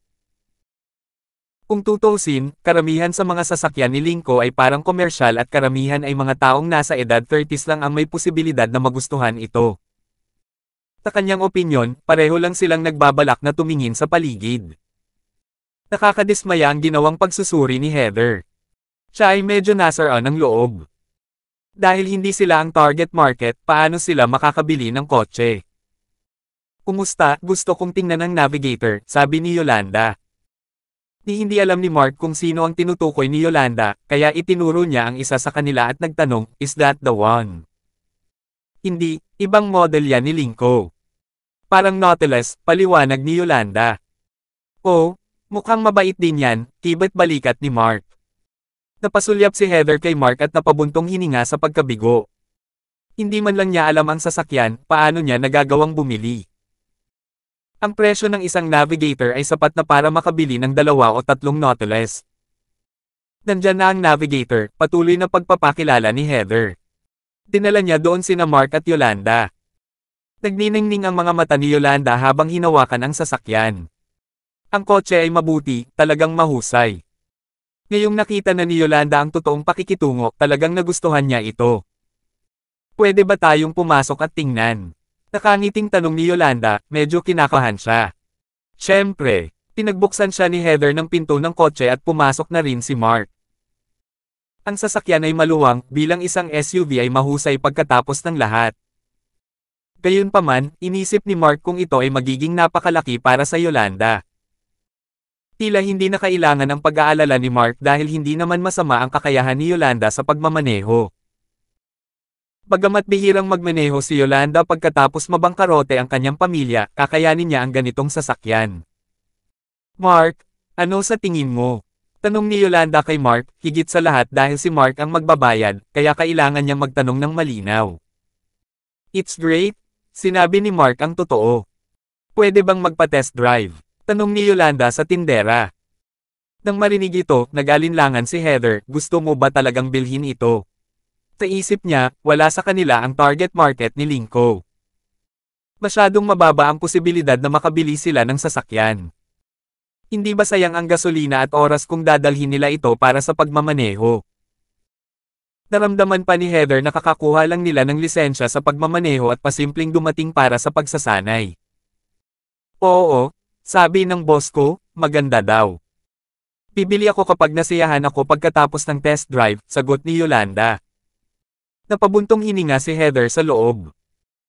Speaker 1: Kung tutuusin, karamihan sa mga sasakyan ni Lingko ay parang komersyal at karamihan ay mga taong nasa edad 30s lang ang may posibilidad na magustuhan ito. Sa kanyang opinyon, pareho lang silang nagbabalak na tumingin sa paligid. Nakakadismaya ang ginawang pagsusuri ni Heather. Siya ay medyo nasaraan ng loob. Dahil hindi sila ang target market, paano sila makakabili ng kotse? "Kumusta, gusto kong tingnan ang Navigator," sabi ni Yolanda. Hindi alam ni Mark kung sino ang tinutukoy ni Yolanda, kaya itinuro niya ang isa sa kanila at nagtanong, "Is that the one?" "Hindi, ibang model yan ni Lingko. Parang Nautilus," paliwanag ni Yolanda. "Oh, mukhang mabait din yan," kibat balikat ni Mark. Napasulyap si Heather kay Mark at napabuntong hininga sa pagkabigo. Hindi man lang niya alam ang sasakyan, paano niya nagagawang bumili. Ang presyo ng isang Navigator ay sapat na para makabili ng 2 o 3 Nautilus. Nandyan na ang Navigator, patuloy na pagpapakilala ni Heather. Dinala niya doon sina Mark at Yolanda. Nagniningning ang mga mata ni Yolanda habang hinawakan ang sasakyan. Ang kotse ay mabuti, talagang mahusay. Ngayong nakita na ni Yolanda ang totoong pakikitungo, talagang nagustuhan niya ito. "Pwede ba tayong pumasok at tingnan?" Nakangiting tanong ni Yolanda, medyo kinakabahan siya. Siyempre, pinagbuksan siya ni Heather ng pinto ng kotse at pumasok na rin si Mark. Ang sasakyan ay maluwang, bilang isang SUV ay mahusay pagkatapos ng lahat. Gayunpaman, inisip ni Mark kung ito ay magiging napakalaki para sa Yolanda. Tila hindi na kailangan ang pag-aalala ni Mark dahil hindi naman masama ang kakayahan ni Yolanda sa pagmamaneho. Bagamat bihirang magmaneho si Yolanda pagkatapos mabangkarote ang kanyang pamilya, kakayanin niya ang ganitong sasakyan. "Mark, ano sa tingin mo?" Tanong ni Yolanda kay Mark, higit sa lahat dahil si Mark ang magbabayad, kaya kailangan niyang magtanong ng malinaw. "It's great," sinabi ni Mark ang totoo. "Pwede bang magpa-test drive?" Tanong ni Yolanda sa tindera. Nang marinig ito, nag-alinlangan si Heather, "Gusto mo ba talagang bilhin ito?" Sa isip niya, wala sa kanila ang target market ni Lingko. Masyadong mababa ang posibilidad na makabili sila ng sasakyan. Hindi ba sayang ang gasolina at oras kung dadalhin nila ito para sa pagmamaneho? Naramdaman pa ni Heather na kakakuha lang nila ng lisensya sa pagmamaneho at pasimpleng dumating para sa pagsasanay. "Oo, sabi ng boss ko, maganda daw. Bibili ako kapag nasiyahan ako pagkatapos ng test drive," sagot ni Yolanda. Napabuntong hininga si Heather sa loob.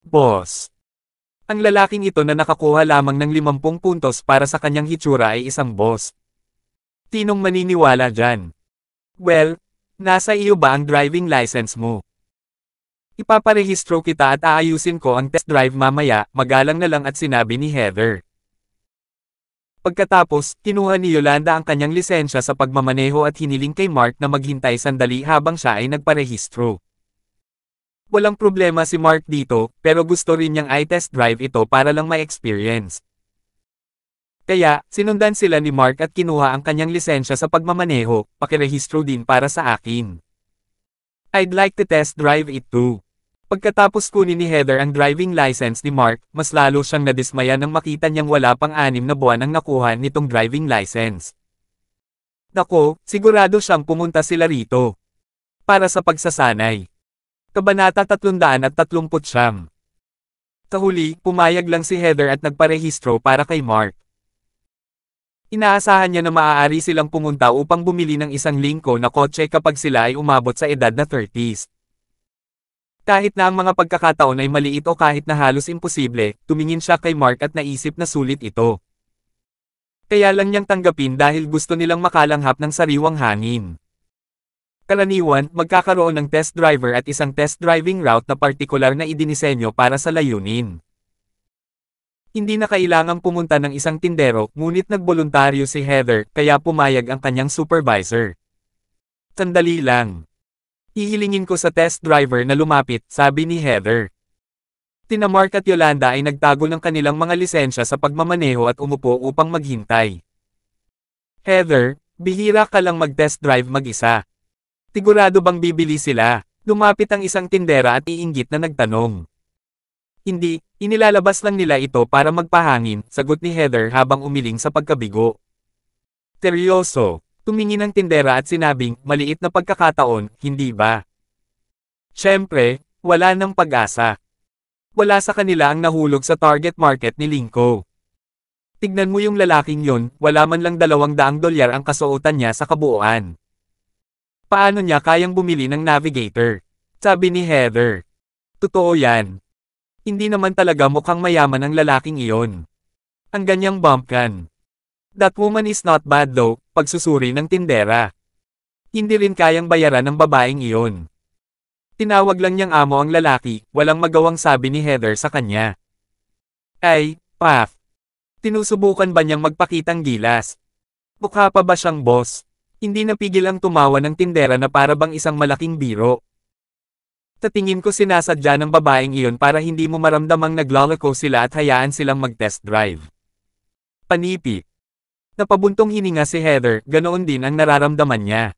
Speaker 1: "Boss." Ang lalaking ito na nakakuha lamang ng 50 puntos para sa kanyang hitsura ay isang boss. Tinong maniniwala dyan? "Well, nasa iyo ba ang driving license mo? Ipaparehistro kita at aayusin ko ang test drive mamaya," magalang na lang at sinabi ni Heather. Pagkatapos, kinuha ni Yolanda ang kanyang lisensya sa pagmamaneho at hiniling kay Mark na maghintay sandali habang siya ay nagparehistro. Walang problema si Mark dito, pero gusto rin niyang i-test drive ito para lang ma-experience. Kaya, sinundan sila ni Mark at kinuha ang kanyang lisensya sa pagmamaneho, "Pakirehistro din para sa akin. I'd like to test drive it too." Pagkatapos kunin ni Heather ang driving license ni Mark, mas lalo siyang nadismaya nang makita niyang wala pang 6 na buwan ang nakuha nitong driving license. Nako, sigurado siyang pumunta sila rito para sa pagsasanay. Kabanata 339. Sa huli, pumayag lang si Heather at nagparehistro para kay Mark. Inaasahan niya na maaari silang pumunta upang bumili ng isang Lingko na kotse kapag sila ay umabot sa edad na 30s. Kahit na ang mga pagkakataon ay maliit o kahit na halos imposible, tumingin siya kay Mark at naisip na sulit ito. Kaya lang niyang tanggapin dahil gusto nilang makalanghap ng sariwang hangin. Karaniwan, magkakaroon ng test driver at isang test driving route na partikular na idinisenyo para sa layunin. Hindi na kailangang pumunta ng isang tindero, ngunit nagboluntaryo si Heather, kaya pumayag ang kanyang supervisor. Sandali lang. Hihilingin ko sa test driver na lumapit, sabi ni Heather. Tina Mark at Yolanda ay nagtago ng kanilang mga lisensya sa pagmamaneho at umupo upang maghintay. Heather, bihira ka lang mag-test drive mag-isa. Sigurado bang bibili sila? Lumapit ang isang tindera at iinggit na nagtanong. Hindi, inilalabas lang nila ito para magpahangin, sagot ni Heather habang umiling sa pagkabigo. Seryoso, tumingin ang tindera at sinabing, maliit na pagkakataon, hindi ba? Siyempre, wala nang pag-asa. Wala sa kanila ang nahulog sa target market ni Linko. Tignan mo yung lalaking yon, wala man lang $200 ang kasuotan niya sa kabuuan. Paano niya kayang bumili ng Navigator? Sabi ni Heather. Totoo yan. Hindi naman talaga mukhang mayaman ang lalaking iyon. Ang ganyang bumpkan. That woman is not bad though, pagsusuri ng tindera. Hindi rin kayang bayaran ng babaeng iyon. Tinawag lang niyang amo ang lalaki, walang magawang sabi ni Heather sa kanya. Ay, Paf. Tinusubukan ba niyang magpakitang gilas? Mukha pa ba siyang boss? Hindi napigil ang tumawa ng tindera na para bang isang malaking biro. Sa tingin ko sinasadya ng babaeng iyon para hindi mo maramdamang naglalako sila at hayaan silang mag-test drive. Panipi. Napabuntong hininga si Heather, ganoon din ang nararamdaman niya.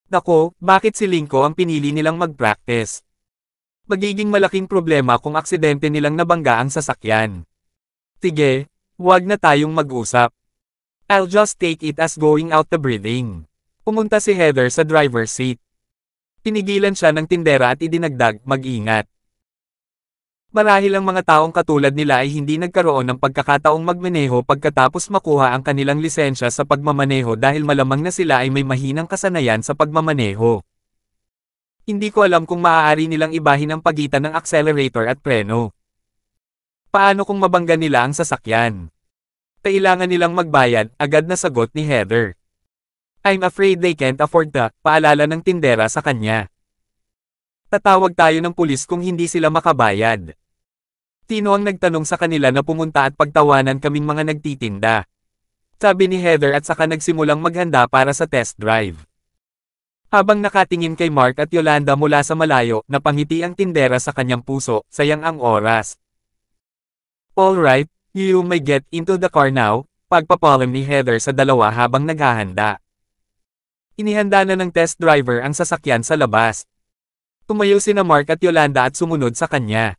Speaker 1: Nako, bakit si Linko ang pinili nilang mag-practice? Magiging malaking problema kung aksidente nilang nabangga ang sasakyan. Sige, huwag na tayong mag-usap. I'll just take it as going out the breathing. Pumunta si Heather sa driver's seat. Pinigilan siya ng tindera at idinagdag, mag-ingat. Marahil ang mga taong katulad nila ay hindi nagkaroon ng pagkakataong magmaneho pagkatapos makuha ang kanilang lisensya sa pagmamaneho dahil malamang na sila ay may mahinang kasanayan sa pagmamaneho. Hindi ko alam kung maaari nilang ibahin ang pagitan ng accelerator at preno. Paano kung mabangga nila ang sasakyan? Kailangan nilang magbayad, agad na sagot ni Heather. I'm afraid they can't afford that, paalala ng tindera sa kanya. Tatawag tayo ng pulis kung hindi sila makabayad. Sino ang nagtanong sa kanila na pumunta at pagtawanan kaming mga nagtitinda? Sabi ni Heather at saka nagsimulang maghanda para sa test drive. Habang nakatingin kay Mark at Yolanda mula sa malayo, napangiti ang tindera sa kanyang puso, sayang ang oras. Alright. You may get into the car now, pagpapalam ni Heather sa dalawa habang naghahanda. Inihanda na ng test driver ang sasakyan sa labas. Tumayo sina Mark at Yolanda at sumunod sa kanya.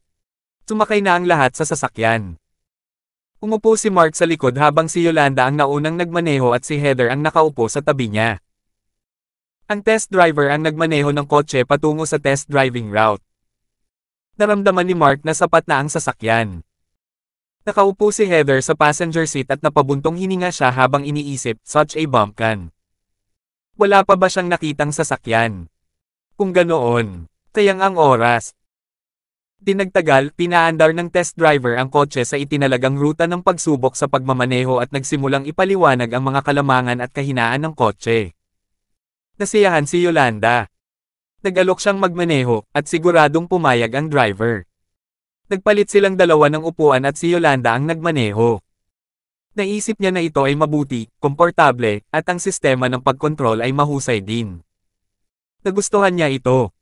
Speaker 1: Sumakay na ang lahat sa sasakyan. Umupo si Mark sa likod habang si Yolanda ang naunang nagmaneho at si Heather ang nakaupo sa tabi niya. Ang test driver ang nagmaneho ng kotse patungo sa test driving route. Naramdaman ni Mark na sapat na ang sasakyan. Nakaupo si Heather sa passenger seat at napabuntong hininga siya habang iniisip, such a bumpkan. Wala pa ba siyang nakitang sasakyan? Kung ganoon, sayang ang oras. Dinagtagal, pinaandar ng test driver ang kotse sa itinalagang ruta ng pagsubok sa pagmamaneho at nagsimulang ipaliwanag ang mga kalamangan at kahinaan ng kotse. Nasiyahan si Yolanda. Nag-alok siyang magmaneho, at siguradong pumayag ang driver. Nagpalit silang dalawa ng upuan at si Yolanda ang nagmaneho. Naisip niya na ito ay mabuti, komportable, at ang sistema ng pagkontrol ay mahusay din. Nagustuhan niya ito.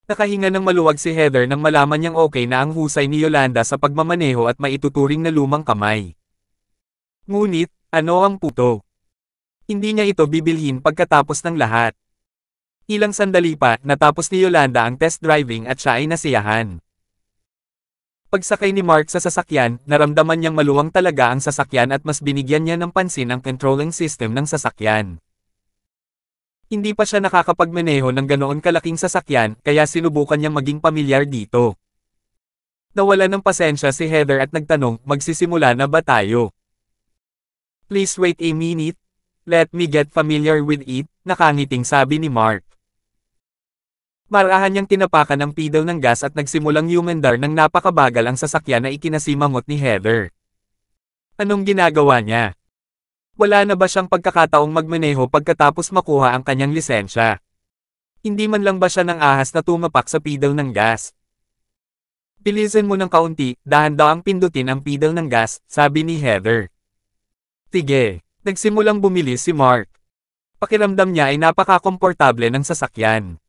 Speaker 1: Nakahinga ng maluwag si Heather nang malaman niyang okay na ang husay ni Yolanda sa pagmamaneho at maituturing na lumang kamay. Ngunit, ano ang puto? Hindi niya ito bibilhin pagkatapos ng lahat. Ilang sandali pa, natapos ni Yolanda ang test driving at siya ay nasiyahan. Pagsakay ni Mark sa sasakyan, naramdaman niyang maluwang talaga ang sasakyan at mas binigyan niya ng pansin ang controlling system ng sasakyan. Hindi pa siya nakakapagmaneho ng ganoon kalaking sasakyan, kaya sinubukan niyang maging pamilyar dito. Nawala ng pasensya si Heather at nagtanong, magsisimula na ba tayo? Please wait a minute. Let me get familiar with it, nakangiting sabi ni Mark. Marahan niyang tinapakan ang pedal ng gas at nagsimulang yumandar ng napakabagal ang sasakyan na ikinasimangot ni Heather. Anong ginagawa niya? Wala na ba siyang pagkakataong magmaneho pagkatapos makuha ang kanyang lisensya? Hindi man lang ba siya ng ahas na tumapak sa pedal ng gas? Bilisan mo ng kaunti, dahan-dahang pindutin ang pedal ng gas, sabi ni Heather. Sige, nagsimulang bumilis si Mark. Pakiramdam niya ay napaka-komportable ng sasakyan.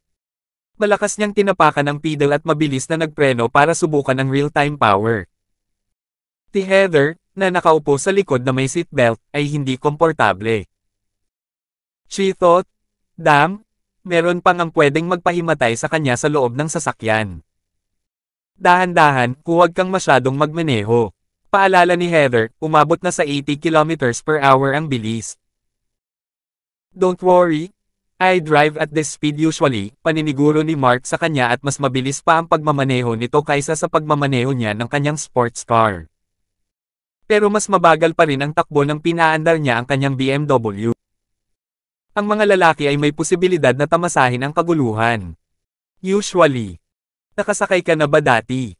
Speaker 1: Malakas niyang tinapakan ang pedal at mabilis na nagpreno para subukan ang real-time power. Si Heather, na nakaupo sa likod na may seatbelt, ay hindi komportable. She thought, damn, meron pang ang pwedeng magpahimatay sa kanya sa loob ng sasakyan. Dahan-dahan, huwag kang masyadong magmaneho. Paalala ni Heather, umabot na sa 80 km/h ang bilis. Don't worry, I drive at this speed usually, paniniguro ni Mark sa kanya at mas mabilis pa ang pagmamaneho nito kaysa sa pagmamaneho niya ng kanyang sports car. Pero mas mabagal pa rin ang takbo ng pinaandar niya ang kanyang BMW. Ang mga lalaki ay may posibilidad na tamasahin ang kaguluhan. Usually. Nakasakay ka na ba dati?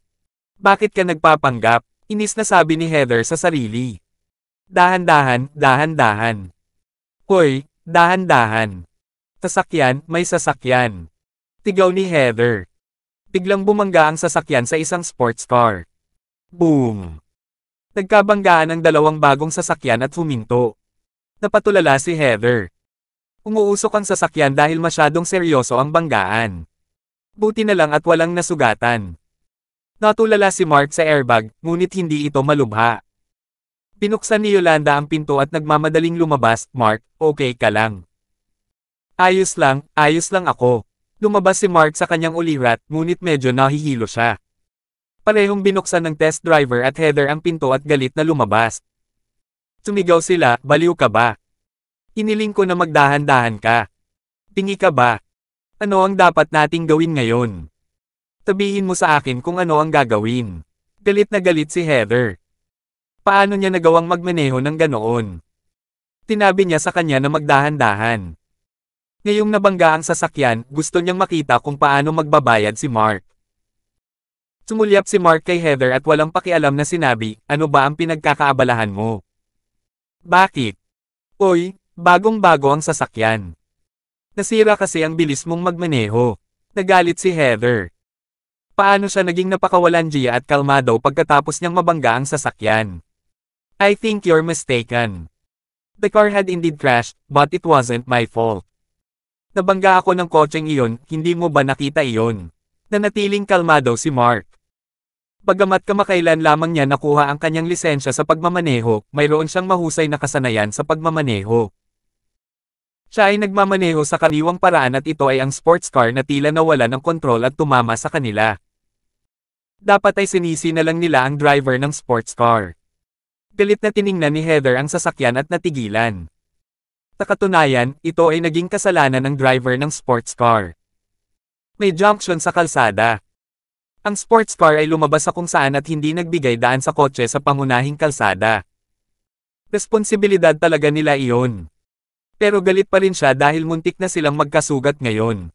Speaker 1: Bakit ka nagpapanggap? Inis na sabi ni Heather sa sarili. Dahan-dahan, dahan-dahan. Hoy, dahan-dahan. Sasakyan, may sasakyan. Tigaw ni Heather. Biglang bumangga ang sasakyan sa isang sports car. Boom! Nagkabanggaan ang dalawang bagong sasakyan at huminto. Napatulala si Heather. Umuusok ang sasakyan dahil masyadong seryoso ang banggaan. Buti na lang at walang nasugatan. Natulala si Mark sa airbag, ngunit hindi ito malubha. Pinuksan ni Yolanda ang pinto at nagmamadaling lumabas. Mark, okay ka lang? Ayos lang ako. Lumabas si Mark sa kanyang ulirat, ngunit medyo nahihilo siya. Parehong binuksan ng test driver at Heather ang pinto at galit na lumabas. Sumigaw sila, baliw ka ba? Hiniling ko na magdahan-dahan ka. Tingi ka ba? Ano ang dapat nating gawin ngayon? Sabihin mo sa akin kung ano ang gagawin. Galit na galit si Heather. Paano niya nagawang magmaneho ng ganoon? Tinabi niya sa kanya na magdahan-dahan. Ngayong nabangga ang sasakyan, gusto niyang makita kung paano magbabayad si Mark. Sumulyap si Mark kay Heather at walang pakialam na sinabi, ano ba ang pinagkakaabalahan mo? Bakit? Oy, bagong-bago ang sasakyan. Nasira kasi ang bilis mong magmaneho. Nagalit si Heather. Paano siya naging napakawalandiya at kalmado pagkatapos niyang mabangga ang sasakyan? I think you're mistaken. The car had indeed crashed, but it wasn't my fault. Nabangga ako ng kotseng iyon, hindi mo ba nakita iyon? Nanatiling kalmado si Mark. Bagamat kamakailan lamang niya nakuha ang kanyang lisensya sa pagmamaneho, mayroon siyang mahusay na kasanayan sa pagmamaneho. Siya ay nagmamaneho sa kaniwang paraan at ito ay ang sports car na tila nawala ng kontrol at tumama sa kanila. Dapat ay sinisi na lang nila ang driver ng sports car. Galit na tiningnan ni Heather ang sasakyan at natigilan. Sa katunayan, ito ay naging kasalanan ng driver ng sports car. May junction sa kalsada. Ang sports car ay lumabas sa kung saan at hindi nagbigay daan sa kotse sa pangunahing kalsada. Responsibilidad talaga nila iyon. Pero galit pa rin siya dahil muntik na silang magkasugat ngayon.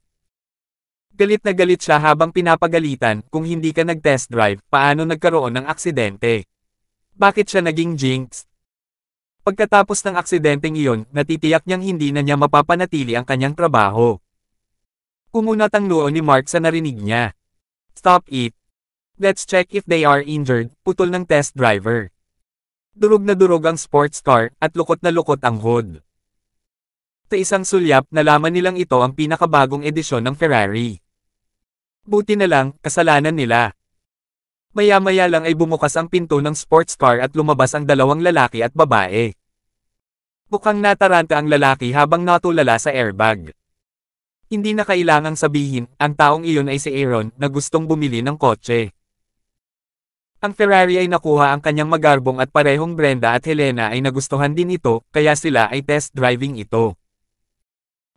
Speaker 1: Galit na galit siya habang pinapagalitan, kung hindi ka nag-test drive, paano nagkaroon ng aksidente? Bakit siya naging jinx? Pagkatapos ng aksidenteng iyon, natitiyak niyang hindi na niya mapapanatili ang kanyang trabaho. Kumunat ang noo ni Mark sa narinig niya. Stop it. Let's check if they are injured, putol ng test driver. Durog na durog ang sports car, at lukot na lukot ang hood. Sa isang sulyap, nalaman nilang ito ang pinakabagong edisyon ng Ferrari. Buti na lang, kasalanan nila. Maya-maya lang ay bumukas ang pinto ng sports car at lumabas ang dalawang lalaki at babae. Mukhang nataranta ang lalaki habang natulala sa airbag. Hindi na kailangang sabihin, ang taong iyon ay si Aaron, na gustong bumili ng kotse. Ang Ferrari ay nakuha ang kanyang magarbong at parehong Brenda at Helena ay nagustuhan din ito, kaya sila ay test driving ito.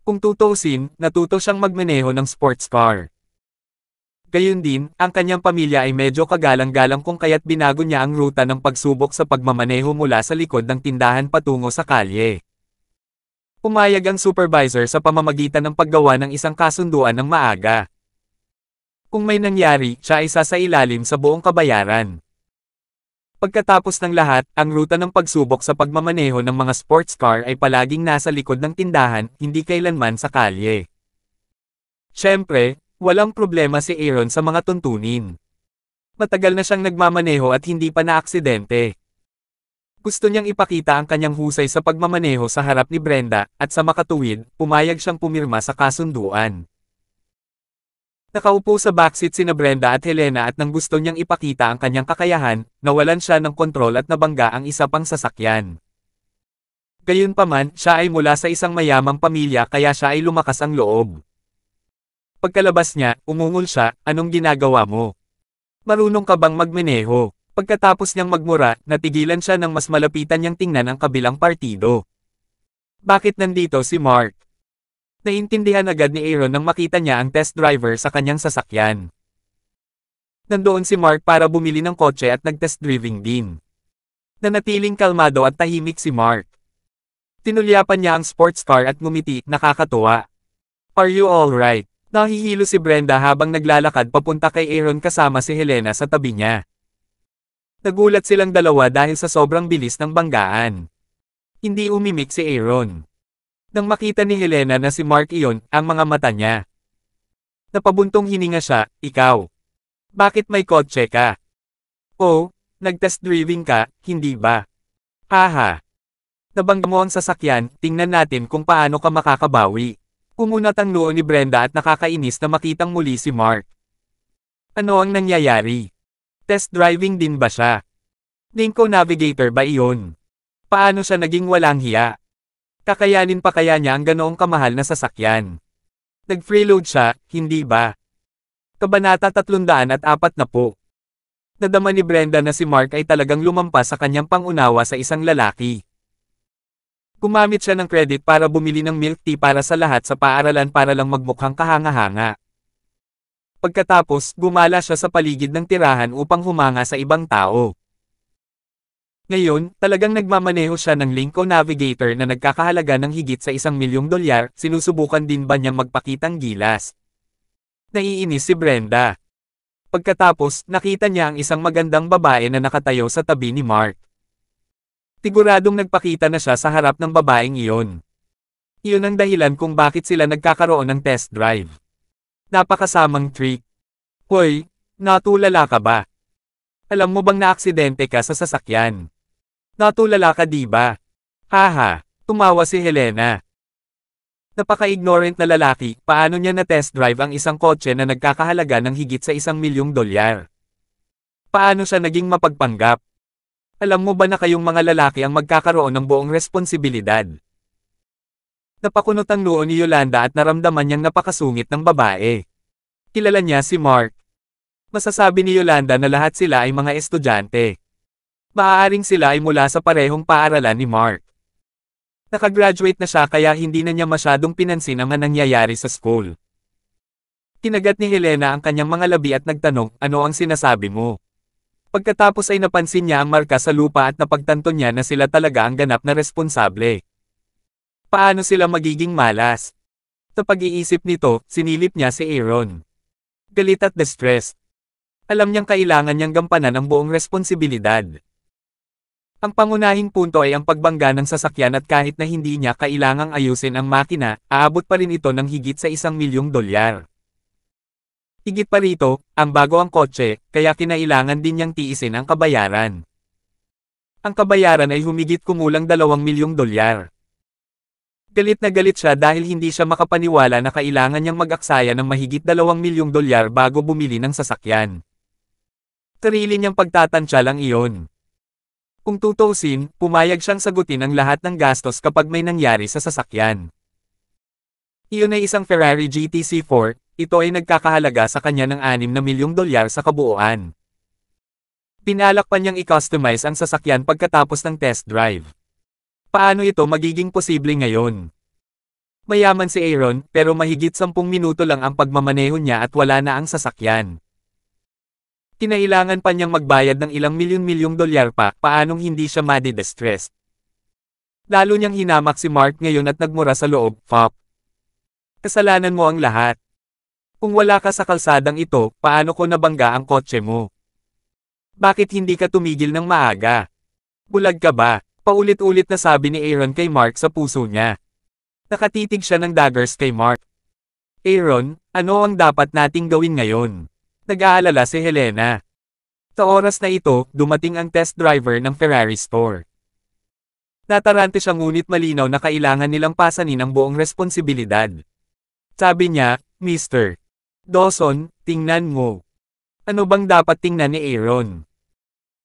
Speaker 1: Kung tutuusin, natuto siyang magmaneho ng sports car. Gayun din, ang kanyang pamilya ay medyo kagalang-galang kung kaya't binago niya ang ruta ng pagsubok sa pagmamaneho mula sa likod ng tindahan patungo sa kalye. Pumayag ang supervisor sa pamamagitan ng paggawa ng isang kasunduan ng maaga. Kung may nangyari, siya ay sasailalim sa buong kabayaran. Pagkatapos ng lahat, ang ruta ng pagsubok sa pagmamaneho ng mga sports car ay palaging nasa likod ng tindahan, hindi kailanman sa kalye. Siyempre, walang problema si Aaron sa mga tuntunin. Matagal na siyang nagmamaneho at hindi pa naaksidente. Gusto niyang ipakita ang kanyang husay sa pagmamaneho sa harap ni Brenda, at sa makatuwid, pumayag siyang pumirma sa kasunduan. Nakaupo sa backseat sina Brenda at Helena at nang gusto niyang ipakita ang kanyang kakayahan, nawalan siya ng kontrol at nabangga ang isa pang sasakyan. Gayunpaman, siya ay mula sa isang mayamang pamilya kaya siya ay lumakas ang loob. Pagkalabas niya, umungol siya, "Anong ginagawa mo? Marunong ka bang magmaneho?" Pagkatapos niyang magmura, natigilan siya nang mas malapitan niyang tingnan ang kabilang partido. Bakit nandito si Mark? Naintindihan agad ni Aaron nang makita niya ang test driver sa kanyang sasakyan. Nandoon si Mark para bumili ng kotse at nag-test driving din. Nanatiling kalmado at tahimik si Mark. Tinulyapan niya ang sports car at ngumiti, "Nakakatuwa. Are you alright?" Nahihilo si Brenda habang naglalakad papunta kay Aaron kasama si Helena sa tabi niya. Nagulat silang dalawa dahil sa sobrang bilis ng banggaan. Hindi umimik si Aaron. Nang makita ni Helena na si Mark iyon, ang mga mata niya. Napabuntong hininga siya, "Ikaw. Bakit may kotse ka? Oh, nag-test driving ka, hindi ba? Haha. Nabangga mo ang sasakyan, tingnan natin kung paano ka makakabawi." Umunat ang noo ni Brenda at nakakainis na makitang muli si Mark. Ano ang nangyayari? Test driving din ba siya? Linko Navigator ba iyon? Paano siya naging walang hiya? Kakayanin pa kaya niya ang ganoong kamahal na sasakyan? Nag-freeload siya, hindi ba? Kabanata 340. Nadama ni Brenda na si Mark ay talagang lumampas sa kanyang pangunawa sa isang lalaki. Gumamit siya ng credit para bumili ng milk tea para sa lahat sa paaralan para lang magmukhang kahanga-hanga. Pagkatapos, gumala siya sa paligid ng tirahan upang humanga sa ibang tao. Ngayon, talagang nagmamaneho siya ng Lincoln Navigator na nagkakahalaga ng higit sa $1,000,000, sinusubukan din ba niyang magpakitang gilas? Naiinis si Brenda. Pagkatapos, nakita niya ang isang magandang babae na nakatayo sa tabi ni Mark. Siguradong nagpakita na siya sa harap ng babaeng iyon. Iyon ang dahilan kung bakit sila nagkakaroon ng test drive. Napakasamang trick. Hoy, natulala ka ba? Alam mo bang naaksidente ka sa sasakyan? Natulala ka di ba? Haha, tumawa si Helena. Napaka-ignorant na lalaki, paano niya na-test drive ang isang kotse na nagkakahalaga ng higit sa $1,000,000? Paano siya naging mapagpanggap? Alam mo ba na kayong mga lalaki ang magkakaroon ng buong responsibilidad? Napakunot ang noo ni Yolanda at naramdaman niyang napakasungit ng babae. Kilala niya si Mark. Masasabi ni Yolanda na lahat sila ay mga estudyante. Maaaring sila ay mula sa parehong paaralan ni Mark. Nakagraduate na siya kaya hindi na niya masyadong pinansin ang nangyayari sa school. Kinagat ni Helena ang kanyang mga labi at nagtanong, "Ano ang sinasabi mo?" Pagkatapos ay napansin niya ang marka sa lupa at napagtanto niya na sila talaga ang ganap na responsable. Paano sila magiging malas? Sa pag-iisip nito, sinilip niya si Aaron. Galit at distressed. Alam niyang kailangan niyang gampanan ang buong responsibilidad. Ang pangunahing punto ay ang pagbangga ng sasakyan at kahit na hindi niya kailangang ayusin ang makina, aabot pa rin ito ng higit sa $1,000,000. Higit pa rito, ang bago ang kotse, kaya kinailangan din niyang tiisin ang kabayaran. Ang kabayaran ay humigit kumulang $2,000,000. Galit na galit siya dahil hindi siya makapaniwala na kailangan niyang mag-aksaya ng mahigit $2,000,000 bago bumili ng sasakyan. Sarili niyang pagtatansya lang iyon. Kung tutuusin, pumayag siyang sagutin ang lahat ng gastos kapag may nangyari sa sasakyan. Iyon ay isang Ferrari GTC4, ito ay nagkakahalaga sa kanya ng $6,000,000 sa kabuuan. Pinalak pa niyang i-customize ang sasakyan pagkatapos ng test drive. Paano ito magiging posible ngayon? Mayaman si Aaron, pero mahigit 10 minuto lang ang pagmamaneho niya at wala na ang sasakyan. Kinailangan pa niyang magbayad ng ilang milyon-milyong dolyar pa, paanong hindi siya madi-distress. Lalo niyang hinamak si Mark ngayon at nagmura sa loob, "Fop. Kasalanan mo ang lahat. Kung wala ka sa kalsadang ito, paano ko nabangga ang kotse mo? Bakit hindi ka tumigil ng maaga? Bulag ka ba? Paulit-ulit na sabi ni Aaron kay Mark sa puso niya. Nakatitig siya ng daggers kay Mark. Aaron, ano ang dapat nating gawin ngayon? Nag-aalala si Helena. Sa oras na ito, dumating ang test driver ng Ferrari store. Natarante siya ngunit malinaw na kailangan nilang pasanin ang buong responsibilidad. Sabi niya, Mr. Dawson, tingnan mo. Ano bang dapat tingnan ni Aaron?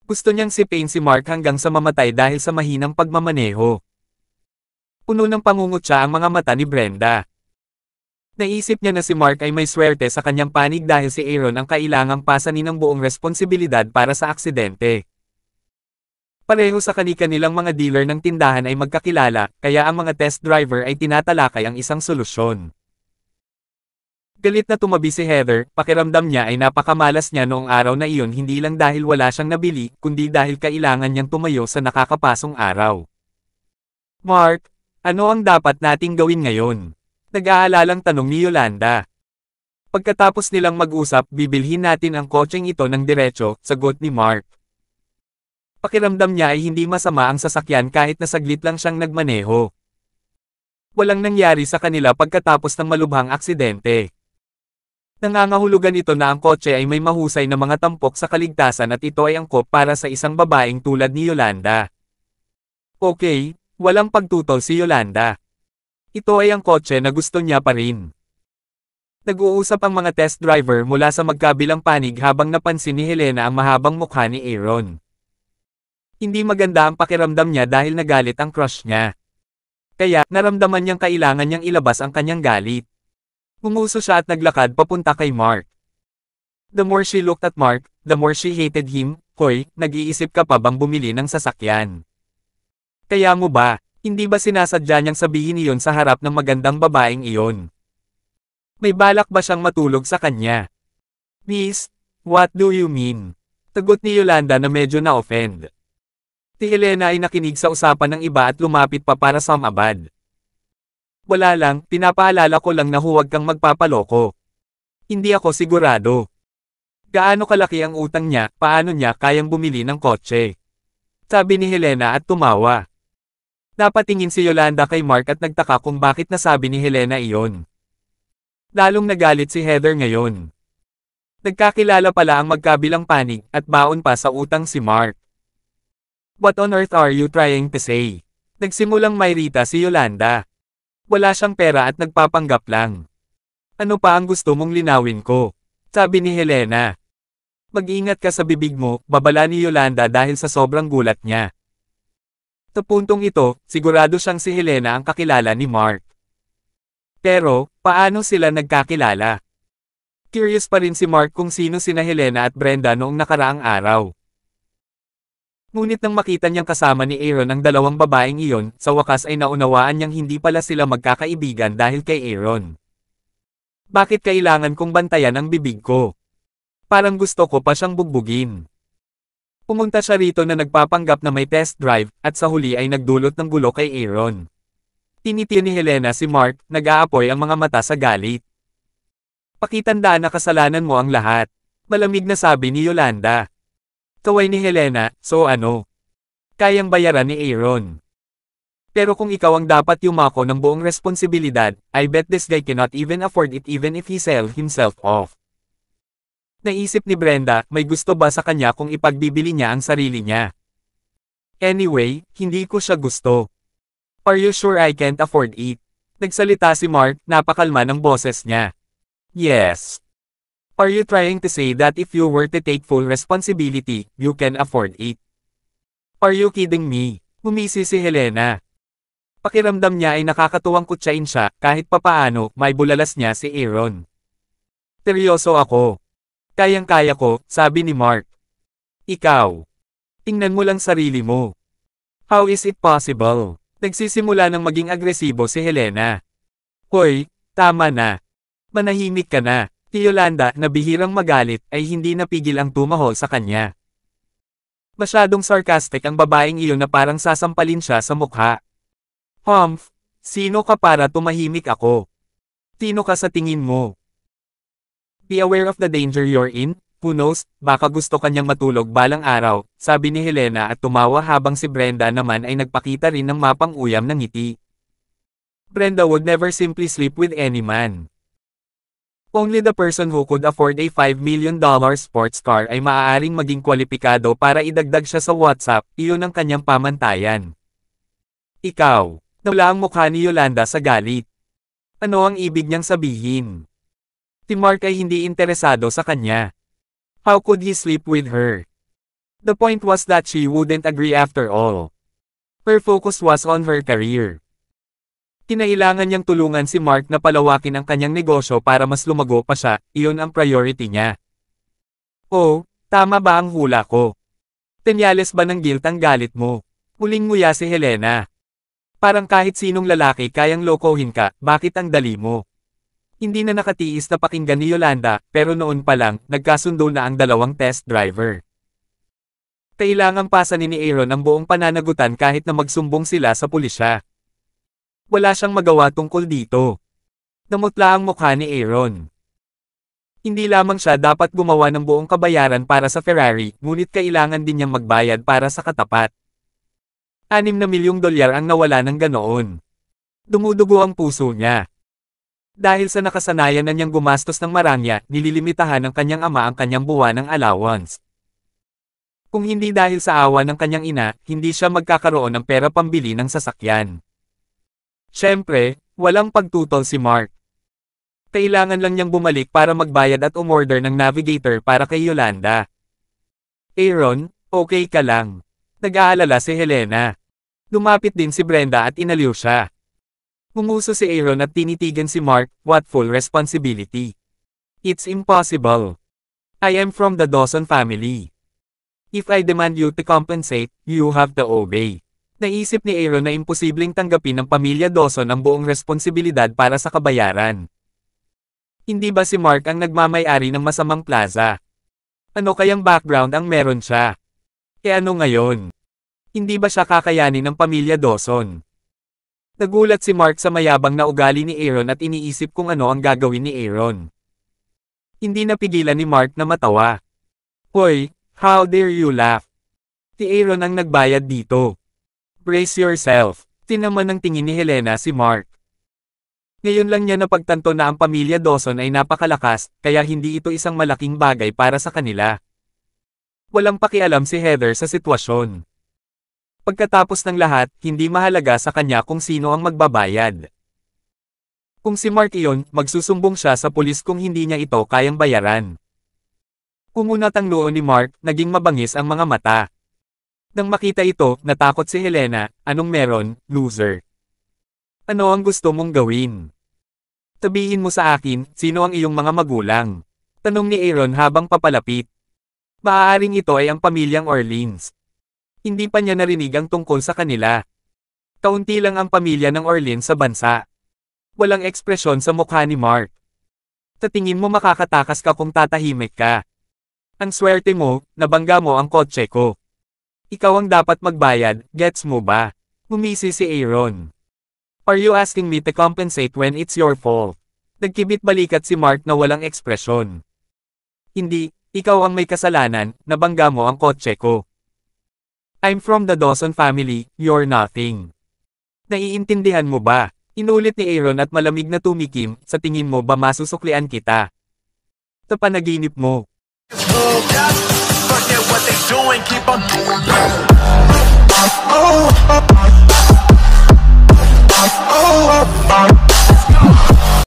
Speaker 1: Gusto niyang sipain si Mark hanggang sa mamatay dahil sa mahinang pagmamaneho. Puno ng pangungutya ang mga mata ni Brenda. Naisip niya na si Mark ay may swerte sa kanyang panig dahil si Aaron ang kailangang pasanin ng buong responsibilidad para sa aksidente. Pareho sa kani-kanilang mga dealer ng tindahan ay magkakilala, kaya ang mga test driver ay tinatalakay ang isang solusyon. Galit na tumabi si Heather, pakiramdam niya ay napakamalas niya noong araw na iyon hindi lang dahil wala siyang nabili, kundi dahil kailangan niyang tumayo sa nakakapasong araw. Mark, ano ang dapat nating gawin ngayon? Nag-aalalang tanong ni Yolanda. Pagkatapos nilang mag-usap, bibilhin natin ang kotseng ito ng diretso, sagot ni Mark. Pakiramdam niya ay hindi masama ang sasakyan kahit na saglit lang siyang nagmaneho. Walang nangyari sa kanila pagkatapos ng malubhang aksidente. Nangangahulugan ito na ang kotse ay may mahusay na mga tampok sa kaligtasan at ito ay angkop para sa isang babaeng tulad ni Yolanda. Okay, walang pagtutol si Yolanda. Ito ay ang kotse na gusto niya pa rin. Nag-uusap ang mga test driver mula sa magkabilang panig habang napansin ni Helena ang mahabang mukha ni Aaron. Hindi maganda ang pakiramdam niya dahil nagalit ang crush niya. Kaya, naramdaman niyang kailangan niyang ilabas ang kanyang galit. Umuso siya at naglakad papunta kay Mark. The more she looked at Mark, the more she hated him. Hoy, nag-iisip ka pa bang bumili ng sasakyan? Kaya mo ba, hindi ba sinasadya niyang sabihin iyon sa harap ng magandang babaeng iyon? May balak ba siyang matulog sa kanya? Miss, what do you mean? Tagot ni Yolanda na medyo na-offend. Si Helena ay nakinig sa usapan ng iba at lumapit pa para sumabad. Wala lang, pinapaalala ko lang na huwag kang magpapaloko. Hindi ako sigurado. Gaano kalaki ang utang niya, paano niya kayang bumili ng kotse? Sabi ni Helena at tumawa. Napatingin si Yolanda kay Mark at nagtaka kung bakit nasabi ni Helena iyon. Lalong nagalit si Heather ngayon. Nagkakilala pala ang magkabilang panig at baon pa sa utang si Mark. What on earth are you trying to say? Nagsimulang mayrita si Yolanda. Wala siyang pera at nagpapanggap lang. Ano pa ang gusto mong linawin ko? Sabi ni Helena. Mag-ingat ka sa bibig mo, babala ni Yolanda dahil sa sobrang gulat niya. Sa puntong ito, sigurado siyang si Helena ang kakilala ni Mark. Pero, paano sila nagkakilala? Curious pa rin si Mark kung sino sina Helena at Brenda noong nakaraang araw. Ngunit nang makita niyang kasama ni Aaron ang dalawang babaeng iyon, sa wakas ay naunawaan niyang hindi pala sila magkakaibigan dahil kay Aaron. Bakit kailangan kong bantayan ang bibig ko? Parang gusto ko pa siyang bugbugin. Pumunta siya rito na nagpapanggap na may test drive, at sa huli ay nagdulot ng gulo kay Aaron. Tinitiyan ni Helena si Mark, nag-aapoy ang mga mata sa galit. Pakitandaan na kasalanan mo ang lahat. Malamig na sabi ni Yolanda. Kaway ni Helena, so ano? Kayang bayaran ni Aaron. Pero kung ikaw ang dapat yumako ng buong responsibilidad, I bet this guy cannot even afford it even if he sell himself off. Naisip ni Brenda, may gusto ba sa kanya kung ipagbibili niya ang sarili niya? Anyway, hindi ko siya gusto. Are you sure I can't afford it? Nagsalita si Mark, napakalma ng boses niya. Yes. Are you trying to say that if you were to take full responsibility, you can afford it? Are you kidding me? Humisi si Helena. Pakiramdam niya ay nakakatuwang kutsain siya, kahit papaano, may bulalas niya si Aaron. Seryoso ako. Kayang-kaya ko, sabi ni Mark. Ikaw. Tingnan mo lang sarili mo. How is it possible? Nagsisimula ng maging agresibo si Helena. Hoy, tama na. Manahimik ka na. Si Yolanda, na bihirang magalit, ay hindi napigil ang tumahol sa kanya. Masyadong sarcastic ang babaeng iyon na parang sasampalin siya sa mukha. Humph, sino ka para tumahimik ako? Sino ka sa tingin mo? Be aware of the danger you're in, who knows, baka gusto kanyang matulog balang araw, sabi ni Helena at tumawa habang si Brenda naman ay nagpakita rin ng mapang-uyam ng ngiti. Brenda would never simply sleep with any man. Only the person who could afford a $5 million sports car ay maaaring maging kwalipikado para idagdag siya sa WhatsApp, iyon ang kanyang pamantayan. Ikaw, nawala ang mukha ni Yolanda sa galit. Ano ang ibig niyang sabihin? Si Mark ay hindi interesado sa kanya. How could he sleep with her? The point was that she wouldn't agree after all. Her focus was on her career. Kinailangan niyang tulungan si Mark na palawakin ang kanyang negosyo para mas lumago pa siya, iyon ang priority niya. Oh, tama ba ang hula ko? Senyales ba ng guilt ang galit mo? Muling nguya si Helena. Parang kahit sinong lalaki kayang lokohin ka, bakit ang dali mo? Hindi na nakatiis na pakinggan ni Yolanda, pero noon pa lang, nagkasundo na ang dalawang test driver. Kailangang pasanin ni Aaron ang buong pananagutan kahit na magsumbong sila sa pulisya. Wala siyang magawa tungkol dito. Namutla ang mukha ni Aaron. Hindi lamang siya dapat gumawa ng buong kabayaran para sa Ferrari, ngunit kailangan din niyang magbayad para sa katapat. $6 na milyong ang nawala ng ganoon. Dumudugo ang puso niya. Dahil sa nakasanayan na niyang gumastos ng marangya, nililimitahan ng kanyang ama ang kanyang buwan ng allowance. Kung hindi dahil sa awa ng kanyang ina, hindi siya magkakaroon ng pera pambili ng sasakyan. Siyempre, walang pagtutol si Mark. Kailangan lang niyang bumalik para magbayad at umorder ng navigator para kay Yolanda. Aaron, okay ka lang. Nag-aalala si Helena. Lumapit din si Brenda at inaliw siya. Ngumuso si Aaron at tinitigan si Mark, what full responsibility? It's impossible. I am from the Dawson family. If I demand you to compensate, you have to obey. Naisip ni Aaron na imposibleng tanggapin ng pamilya Dawson ang buong responsibilidad para sa kabayaran. Hindi ba si Mark ang nagmamay-ari ng masamang plaza? Ano kayang background ang meron siya? E ano ngayon? Hindi ba siya kakayanin ng pamilya Dawson? Nagulat si Mark sa mayabang na ugali ni Aaron at iniisip kung ano ang gagawin ni Aaron. Hindi napigilan ni Mark na matawa. Hoy, how dare you laugh? Si Aaron ang nagbayad dito. Brace yourself. Tinaman ng tingin ni Helena si Mark. Ngayon lang niya napagtanto na ang pamilya Dawson ay napakalakas, kaya hindi ito isang malaking bagay para sa kanila. Walang pakialam si Heather sa sitwasyon. Pagkatapos ng lahat, hindi mahalaga sa kanya kung sino ang magbabayad. Kung si Mark iyon, magsusumbong siya sa pulis kung hindi niya ito kayang bayaran. Kumunat ang noo ni Mark, naging mabangis ang mga mata. Nang makita ito, natakot si Helena, anong meron, loser? Ano ang gusto mong gawin? Sabihin mo sa akin, sino ang iyong mga magulang? Tanong ni Aaron habang papalapit. Maaaring ito ay ang pamilyang Orleans. Hindi pa niya narinig ang tungkol sa kanila. Kaunti lang ang pamilya ng Orleans sa bansa. Walang ekspresyon sa mukha ni Mark. Sa tingin mo makakatakas ka kung tatahimik ka. Ang swerte mo, nabangga mo ang kotse ko. Ikaw ang dapat magbayad, gets mo ba? Humisi si Aaron. Are you asking me to compensate when it's your fault? Nagkibit balikat si Mark na walang ekspresyon. Hindi, ikaw ang may kasalanan, nabangga mo ang kotse ko. I'm from the Dawson family, you're nothing. Naiintindihan mo ba? Inulit ni Aaron at malamig na tumikim, sa tingin mo ba masusuklian kita? Sa panaginip mo. Forget what they doing, keep on doing. Oh.